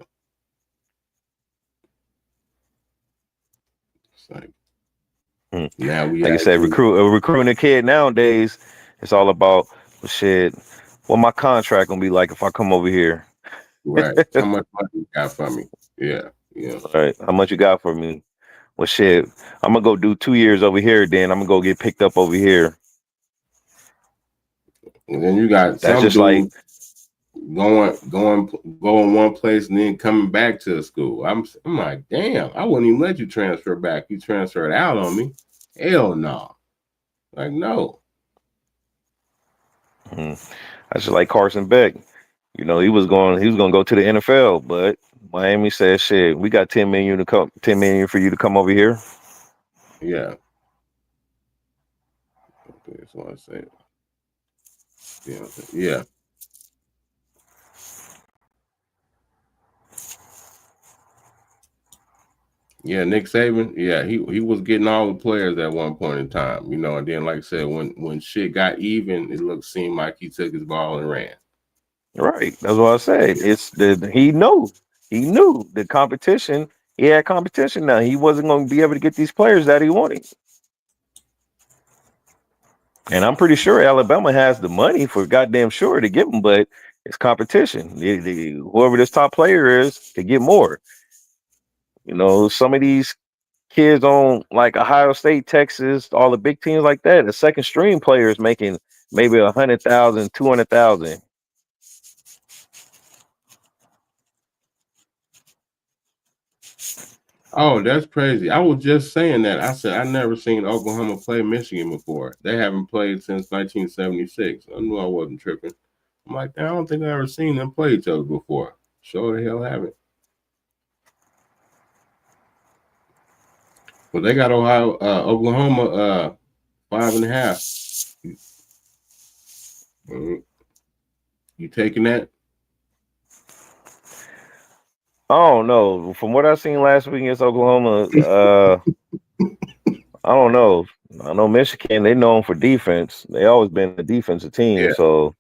S1: it's like
S2: Hmm.
S1: now we
S2: Like you said,
S1: actually
S2: recruiting a kid nowadays, it's all about, well, shit. What my contract gonna be like if I come over here?
S1: right. How much money you got for me? Yeah, yeah.
S2: All right, how much you got for me? Well, shit, I'm gonna go do 2 years over here. Then I'm gonna go get picked up over here.
S1: And then you got
S2: That's
S1: some
S2: just like,
S1: dude going one place and then coming back to the school. I'm like, damn, I wouldn't even let you transfer back. You transferred out on me. Hell no. Like no.
S2: that's just like Carson Beck. He was gonna go to the NFL, but Miami said, "Shit, we got 10 million for you to come over here."
S1: Yeah. That's what I say. Yeah. Yeah. Yeah, Nick Saban. Yeah, he was getting all the players at one point in time, and then like I said, when shit got even, seemed like he took his ball and ran.
S2: Right. That's what I said. He knew the competition. He had competition now. He wasn't going to be able to get these players that he wanted. And I'm pretty sure Alabama has the money for goddamn sure to give them, but It's competition. Whoever this top player is, they get more. Some of these kids on like Ohio State, Texas, all the big teams like that, the second string players making maybe 100,000, 200,000.
S1: Oh, that's crazy. I was just saying that. I said I never seen Oklahoma play Michigan before. They haven't played since 1976. I knew I wasn't tripping. I'm like, I don't think I ever seen them play each other before. Sure the hell haven't. But they got Oklahoma 5.5. You taking that?
S2: I don't know. From what I seen last week against Oklahoma, I don't know. I know Michigan, they known for defense. They always been a defensive team.
S1: Yeah.
S2: So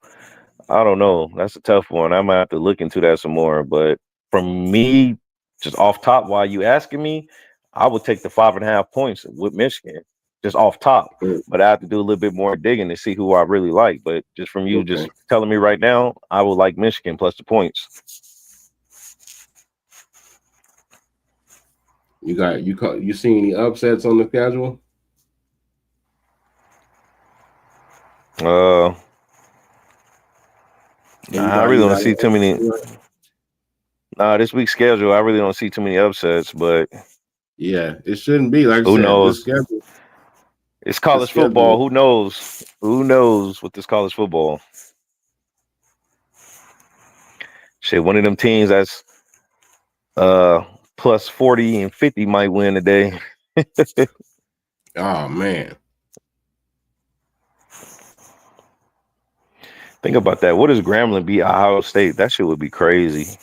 S2: I don't know. That's a tough one. I might have to look into that some more. But from me, just off top, while you asking me, I would take the 5.5 points with Michigan, just off top. But I have to do a little bit more digging to see who I really like. But just from you just telling me right now, I would like Michigan plus the points.
S1: You see any upsets on the schedule?
S2: I really don't see too many. This week's schedule, I really don't see too many upsets, but
S1: yeah, it shouldn't be. Like
S2: who
S1: I said,
S2: knows? It's college football. Who knows? Who knows with this college football? Shit, one of them teams that's plus 40 and 50 might win today.
S1: Oh man.
S2: Think about that. What does Grambling beat Ohio State? That shit would be crazy.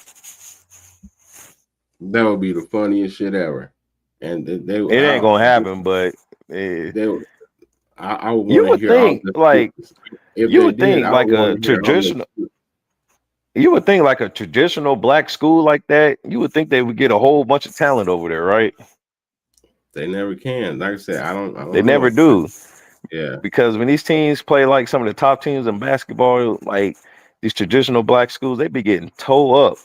S1: That would be the funniest shit ever. And it
S2: ain't gonna happen, but
S1: I would
S2: you would
S1: hear
S2: think like
S1: you would think
S2: like a traditional. You would think like a traditional black school like that. You would think they would get a whole bunch of talent over there, right?
S1: They never can. Like I said, I don't.
S2: They never do.
S1: Yeah.
S2: Because when these teams play like some of the top teams in basketball, like these traditional black schools, they be getting towed up.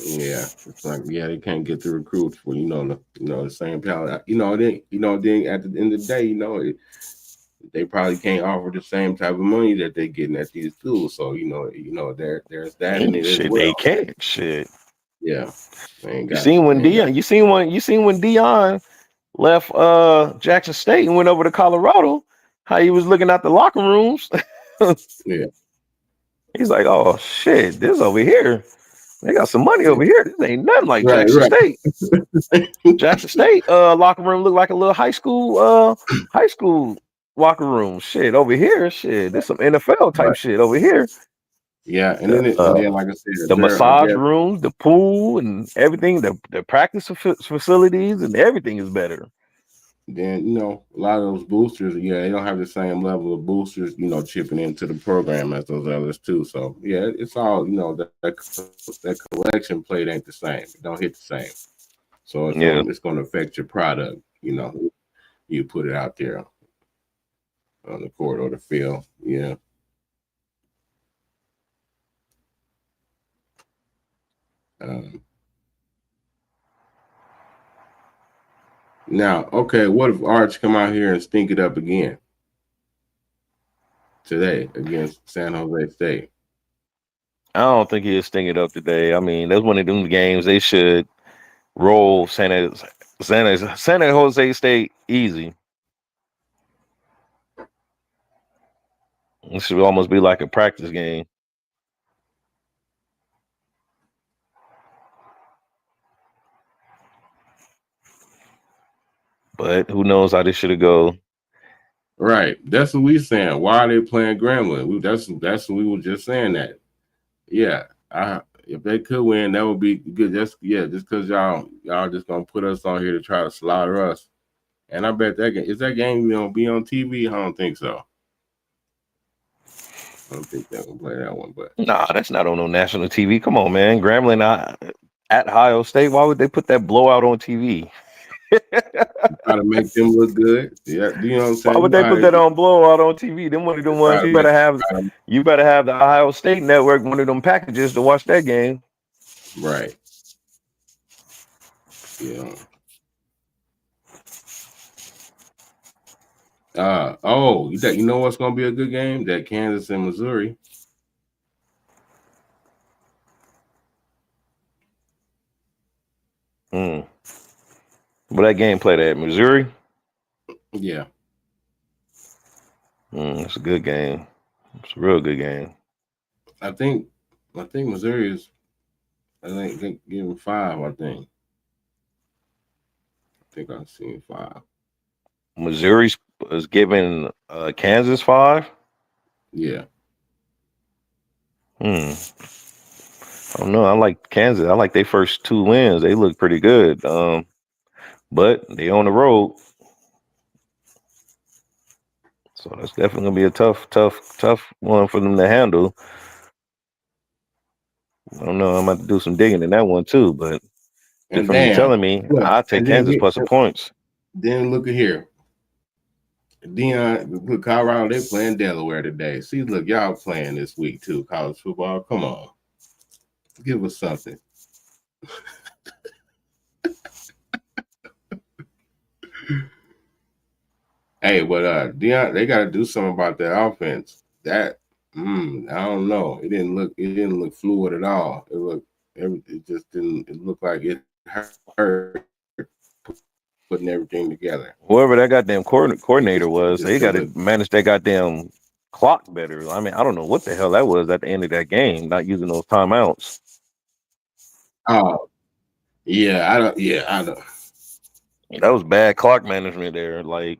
S1: Yeah, it's like they can't get the recruits for the same talent. Then at the end of the day, they probably can't offer the same type of money that they're getting at these schools. So there's that in it as well.
S2: They can't shit.
S1: Yeah,
S2: you seen when Dion left Jackson State and went over to Colorado, how he was looking at the locker rooms.
S1: Yeah,
S2: he's like, oh shit, this over here. They got some money over here. This ain't nothing like Jackson State. Jackson State locker room looked like a little high school locker room. Shit, over here, shit. There's some NFL type shit over here.
S1: Yeah, and then like I said,
S2: the massage rooms, the pool, and everything, the practice facilities, and everything is better.
S1: Then a lot of those boosters, they don't have the same level of boosters, chipping into the program as those others too. So it's all that collection plate ain't the same. It don't hit the same. So it's going to affect your product. You put it out there on the court or the field. Yeah. Now, okay, what if Arch come out here and stink it up again today against San Jose State?
S2: I don't think he'll stink it up today. I mean, that's one of them games they should roll San Jose State easy. It should almost be like a practice game. But who knows how this should go.
S1: Right. That's what we saying. Why are they playing Grambling? That's what we were just saying that. Yeah. If they could win, that would be good. Just because y'all just gonna put us on here to try to slaughter us. And I bet that game gonna be on TV? I don't think so. I don't think they're gonna play that one, but
S2: nah, that's not on no national TV. Come on, man. Grambling at Ohio State. Why would they put that blowout on TV?
S1: Try to make them look good. Yeah, you know what I'm
S2: Why
S1: saying? You
S2: would
S1: know
S2: they
S1: how
S2: put
S1: they
S2: that on blowout on TV? Them one of them
S1: try
S2: ones
S1: to make try to,
S2: you better have the Ohio State network, one of them packages to watch that game.
S1: right. Yeah. You know what's gonna be a good game? That Kansas and Missouri.
S2: Hmm. But that game played at Missouri.
S1: Yeah.
S2: It's a good game. It's a real good game.
S1: I think Missouri is I think they give them 5, I think I've seen 5.
S2: Missouri is giving Kansas 5.
S1: Yeah.
S2: Hmm. I don't know. I like Kansas. I like their first 2 wins. They look pretty good. But they on the road, so that's definitely gonna be a tough one for them to handle. I don't know. I'm about to do some digging in that one too. But just
S1: And
S2: from you
S1: damn,
S2: telling me,
S1: look,
S2: I'll take
S1: and then
S2: Kansas plus the points.
S1: look at here. Dion, look, Colorado, they playing Delaware today. See, look, y'all playing this week too, college football. Come on. Give us something. Hey, but Dion, they got to do something about that offense. I don't know. It didn't look fluid at all. It just didn't. It looked like it hurt putting everything together.
S2: Whoever that goddamn
S1: It
S2: coordinator
S1: just it
S2: was,
S1: just
S2: they got
S1: didn't
S2: to
S1: look.
S2: manage that goddamn clock better. I mean, I don't know what the hell that was at the end of that game, not using those timeouts.
S1: Oh yeah, I don't. Yeah, I don't.
S2: That was bad clock management there. Like,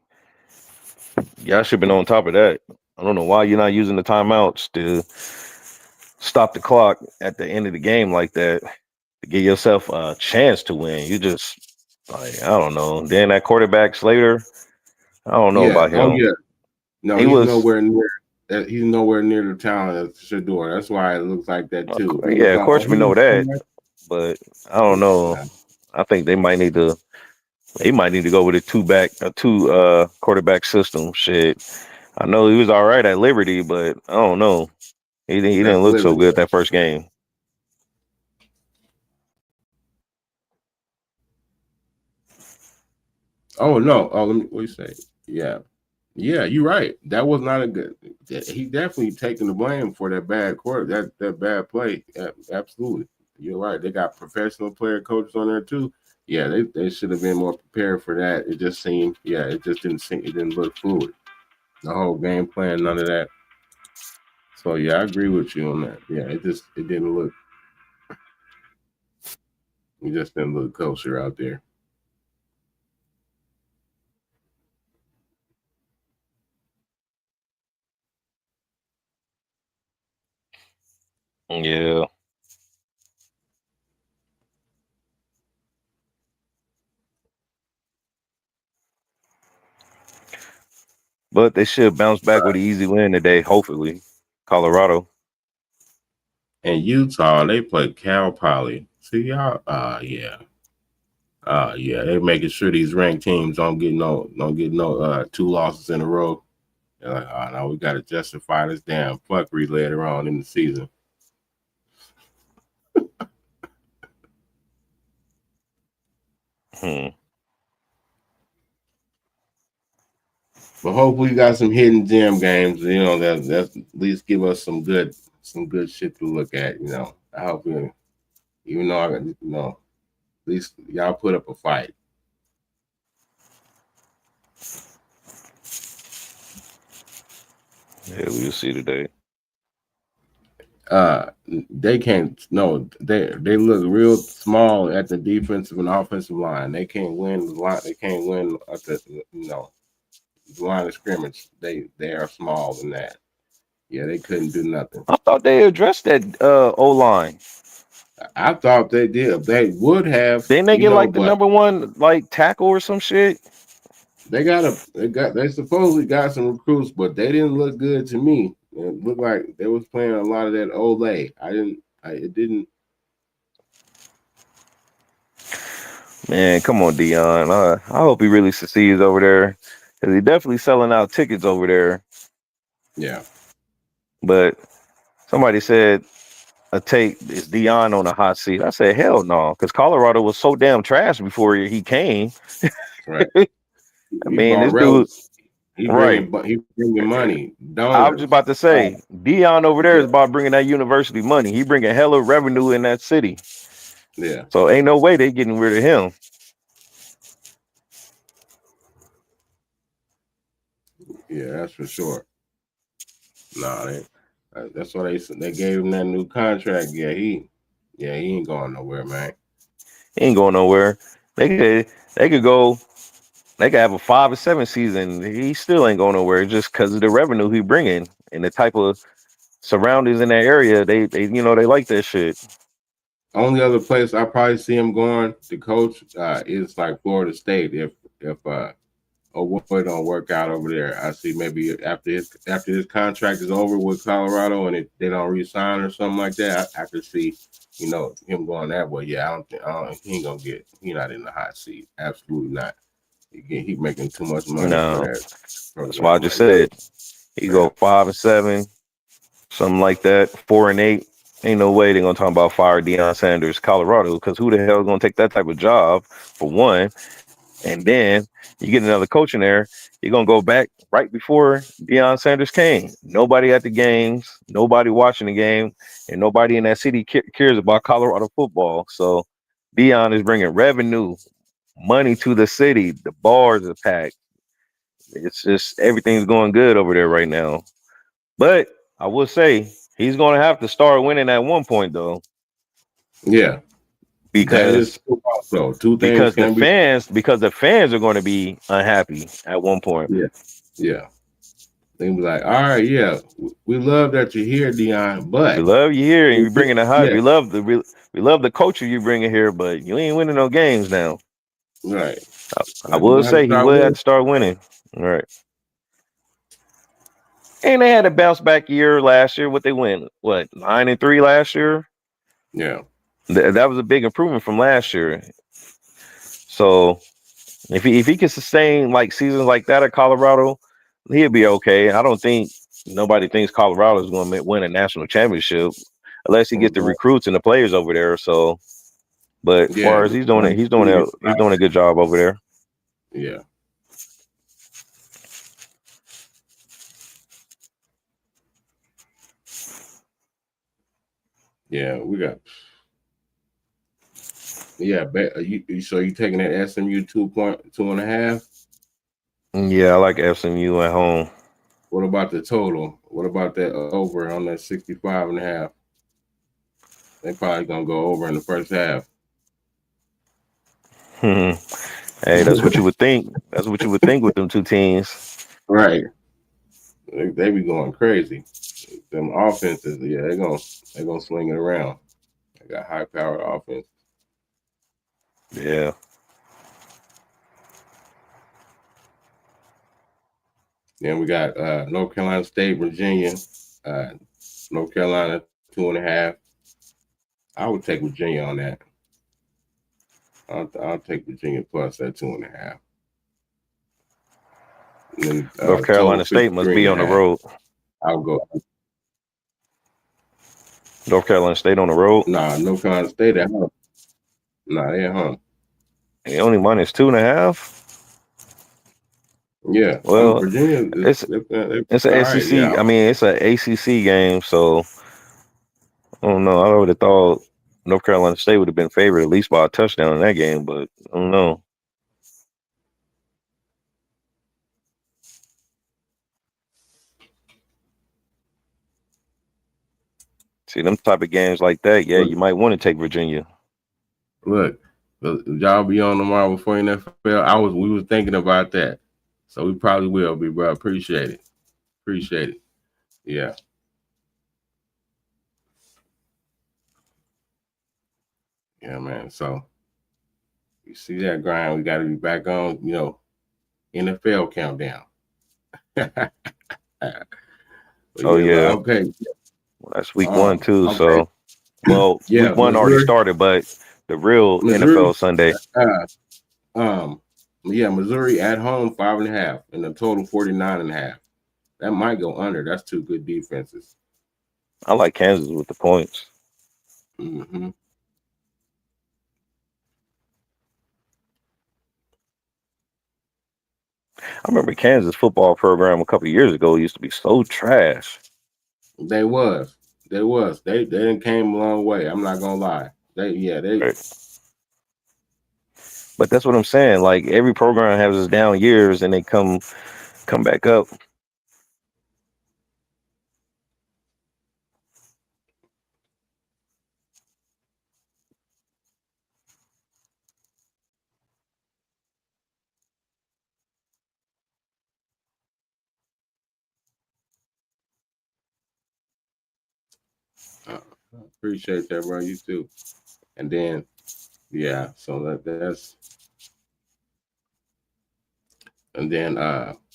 S2: y'all should have been on top of that. I don't know why you're not using the timeouts to stop the clock at the end of the game like that to give yourself a chance to win. You just like, I don't know. Then that quarterback Slater, I don't know
S1: Yeah.
S2: about
S1: Oh
S2: him.
S1: yeah. No,
S2: He
S1: he's
S2: was,
S1: nowhere near. He's nowhere near the talent of Shador. That's why it looks like that too. If he
S2: yeah,
S1: was
S2: of course we
S1: he
S2: know
S1: was
S2: that,
S1: somewhere.
S2: but I don't know.
S1: Nah.
S2: I think they might need to go with a two quarterback system. Shit. I know he was all right at Liberty, but I don't know. He
S1: That's
S2: didn't look so
S1: Liberty.
S2: good that first game.
S1: Oh no. Oh, let me. What you say? Yeah. Yeah, you're right. That was not a good. He definitely taking the blame for that bad quarter, that bad play. Absolutely, you're right. They got professional player coaches on there too. Yeah, they should have been more prepared for that. It just seemed, yeah, it just didn't seem, it didn't look fluid. The whole game plan, none of that. So yeah, I agree with you on that. Yeah, it didn't look, it just didn't look kosher out there.
S2: Yeah, but they should bounce back with an easy win today. Hopefully, Colorado.
S1: And Utah, they played Cal Poly. See y'all, yeah. Yeah, they making sure these ranked teams don't get no 2 losses in a row. They're like, oh no, we got to justify this damn fuckery later on in the season.
S2: Hmm.
S1: But hopefully, we got some hidden gem games. That at least give us some good shit to look at. I hope even though at least y'all put up a fight.
S2: Yeah, we'll see today.
S1: They can't. No, they look real small at the defensive and offensive line. They can't win the line. They can't win at the line of scrimmage. They are small than that. Yeah, they couldn't do nothing.
S2: I thought they addressed that O line.
S1: I thought they did. They would have,
S2: Didn't they get like the
S1: but
S2: number one like tackle or some shit?
S1: they supposedly got some recruits, but they didn't look good to me. It looked like they was playing a lot of that Olay. It didn't.
S2: Man, come on, Dion. I hope he really succeeds over there, because he definitely selling out tickets over there.
S1: Yeah.
S2: But somebody said a take is Dion on a hot seat. I said hell no, because Colorado was so damn trash before he came.
S1: Right.
S2: I
S1: He
S2: mean,
S1: bought
S2: this dude,
S1: relics.
S2: right?
S1: He bringing money,
S2: I was just
S1: donors.
S2: about to say, Dion over there
S1: Yeah.
S2: is about bringing that university money. He bringing hella revenue in that city.
S1: Yeah.
S2: So ain't no way they getting rid of him.
S1: Yeah. That's for sure. Nah, that's why they gave him that new contract. Yeah, he ain't going nowhere, man.
S2: He ain't going nowhere. They could go. They could have a 5 or 7 season. He still ain't going nowhere just because of the revenue he bringing and the type of surroundings in that area. They like that shit.
S1: Only other place I probably see him going to coach is like Florida State. If O'Boy don't work out over there, I see maybe after his contract is over with Colorado and they don't re-sign or something like that. I could see, him going that way. Yeah, he ain't gonna get. He not in the hot seat. Absolutely not. He making too much money for
S2: No,
S1: that
S2: that's why I
S1: program
S2: just
S1: right now.
S2: said he go
S1: Yeah.
S2: 5 and 7, something like that, 4 and 8. Ain't no way they're gonna talk about fire Deion Sanders, Colorado, because who the hell is gonna take that type of job for one? And then you get another coach in there, you're gonna go back right before Deion Sanders came. Nobody at the games, nobody watching the game, and nobody in that city cares about Colorado football. So Deion is bringing revenue, money to the city. The bars are packed. It's just everything's going good over there right now. But I will say he's going to have to start winning at one point though,
S1: Yeah. That is
S2: because
S1: true also. Two things
S2: because the
S1: can be.
S2: fans because the fans are going to be unhappy at one point.
S1: Yeah. Yeah. They be like, all right, yeah, we love that you're here, Dion,
S2: We
S1: but
S2: love you here, and you bringing the hot.
S1: yeah,
S2: We love the culture you bringing here, but you ain't winning no games now.
S1: right.
S2: I
S1: Like, you
S2: will
S1: have to
S2: say he
S1: start
S2: will have
S1: winning.
S2: to start winning. All right, and they had a bounce back year last year. What they win? What 9-3 last year?
S1: Yeah.
S2: That was a big improvement from last year. So if he can sustain like seasons like that at Colorado, he'll be okay. I don't think nobody thinks Colorado is going to win a national championship unless he gets the
S1: Mhm.
S2: recruits and the players over there. So, but as
S1: Yeah.
S2: far as he's doing
S1: Like,
S2: it, he's doing a good job over there.
S1: yeah. Yeah. We got. Yeah. So you taking that SMU 2.2.5?
S2: Yeah, I like SMU at home.
S1: What about the total? What about that over on that 65.5? They probably gonna go over in the first half.
S2: Hey, that's what you would think. That's what you would think with them two teams.
S1: Right. They be going crazy. Them offenses, yeah, they gonna swing it around. They got high powered offense.
S2: Yeah.
S1: Then we got North Carolina State, Virginia, uh, North Carolina 2.5. I would take Virginia on that. I'll take Virginia plus that 2.5. And then
S2: North
S1: total
S2: Carolina State must
S1: 53 and
S2: be
S1: a
S2: on the
S1: half.
S2: road.
S1: I'll go.
S2: North Carolina State on the road.
S1: Nah, North Carolina State at home. Nah, they at home.
S2: The only minus 2.5.
S1: Yeah,
S2: Well,
S1: Virginia is
S2: it's
S1: they
S2: it's
S1: all
S2: an
S1: right.
S2: SEC.
S1: Yeah,
S2: I mean, it's an ACC game, so I don't know. I would have thought North Carolina State would have been favored at least by a touchdown in that game, but I don't know. See, them type of games like that, yeah,
S1: look,
S2: you might want to take Virginia.
S1: look, y'all be on tomorrow before NFL. We was thinking about that, so we probably will be, bro. Appreciate it. Appreciate it. Yeah. Yeah, man. So you see that grind, we got to be back on, NFL countdown. but
S2: Oh
S1: yeah, but
S2: yeah,
S1: okay.
S2: well, that's week 1 too.
S1: Okay.
S2: So, well,
S1: Yeah,
S2: week 1
S1: but
S2: already started, but the real
S1: Missouri,
S2: NFL Sunday.
S1: uh, um, yeah, Missouri at home 5.5, and a total 49.5. That might go under. That's two good defenses.
S2: I like Kansas with the points.
S1: Hmm.
S2: I remember Kansas football program a couple of years ago used to be so trash.
S1: They was, they was, they didn't came a long way. I'm not gonna lie. They
S2: Right. But that's what I'm saying. Like every program has its down years and they come back up.
S1: uh, appreciate that, bro. You too. And then yeah, so that's and then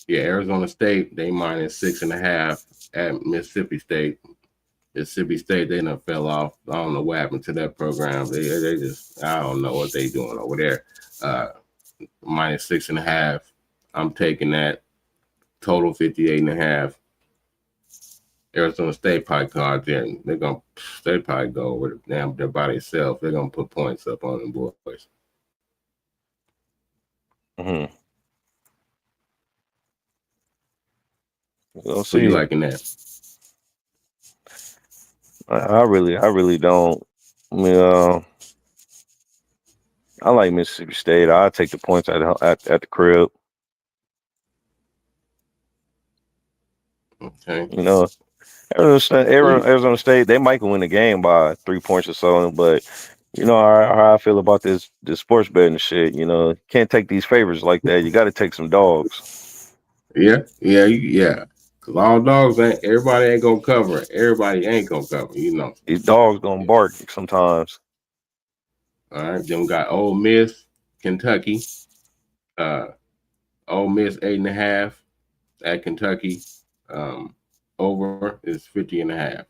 S1: yeah, Arizona State they -6.5 at Mississippi State. Mississippi State, they done fell off. I don't know what happened to that program. They just I don't know what they doing over there. Uh -6.5. I'm taking that total 58.5. Arizona State probably card there. They probably go over the damn there by themselves. They're gonna put points up on them boys.
S2: Hmm. We'll
S1: Who you
S2: see.
S1: liking that?
S2: I really don't. I mean, I like Mississippi State. I take the points at the crib.
S1: Okay.
S2: You know,
S1: Who you,
S2: Arizona State, they might win the game by 3 points or so, but you know how I feel about this sports betting shit. You know, can't take these favors like that. You got to take some dogs.
S1: yeah. Cause all dogs ain't everybody ain't gonna cover it. Everybody ain't gonna cover, you know.
S2: These dogs gonna
S1: Yeah.
S2: bark sometimes.
S1: All right. Then we got Ole Miss, Kentucky. Uh Ole Miss 8.5 at Kentucky. Over is 50.5.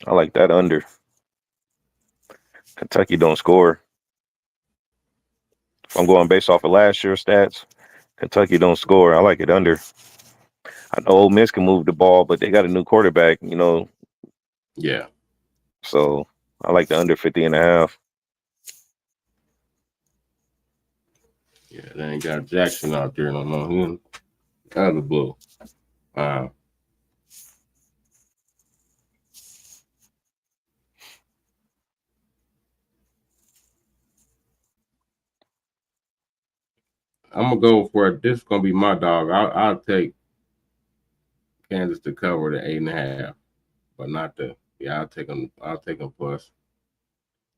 S2: I like that under. Kentucky don't score. If I'm going based off of last year's stats, Kentucky don't score. I like it under. I know Ole Miss can move the ball, but they got a new quarterback, you know,
S1: Yeah.
S2: so I like the under 50 and a half.
S1: Yeah. They ain't got Jackson out there no more. He out of the blue. Uh I'm gonna go for it. This is gonna be my dog. I'll take Kansas to cover the 8.5, but not the. Yeah, I'll take them. I'll take them plus.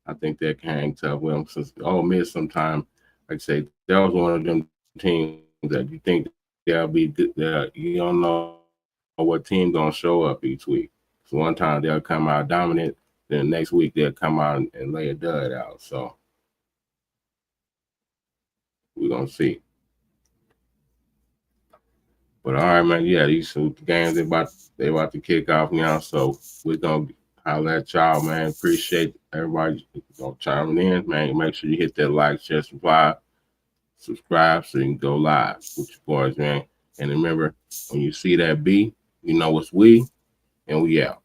S1: I think they can hang tough with them. Since Ole Miss, sometime, like I say, that was one of them teams that you think they'll be good. You don't know what team gonna show up each week. So one time they'll come out dominant, then the next week they'll come out and lay a dud out. So we're gonna see. But all right, man. Yeah, these games they about to kick off now. So we're gonna holler at y'all, man. Appreciate everybody chiming in, man. Make sure you hit that like, share, subscribe so you can go live with your boys, man. And remember, when you see that B, you know it's we, and we out.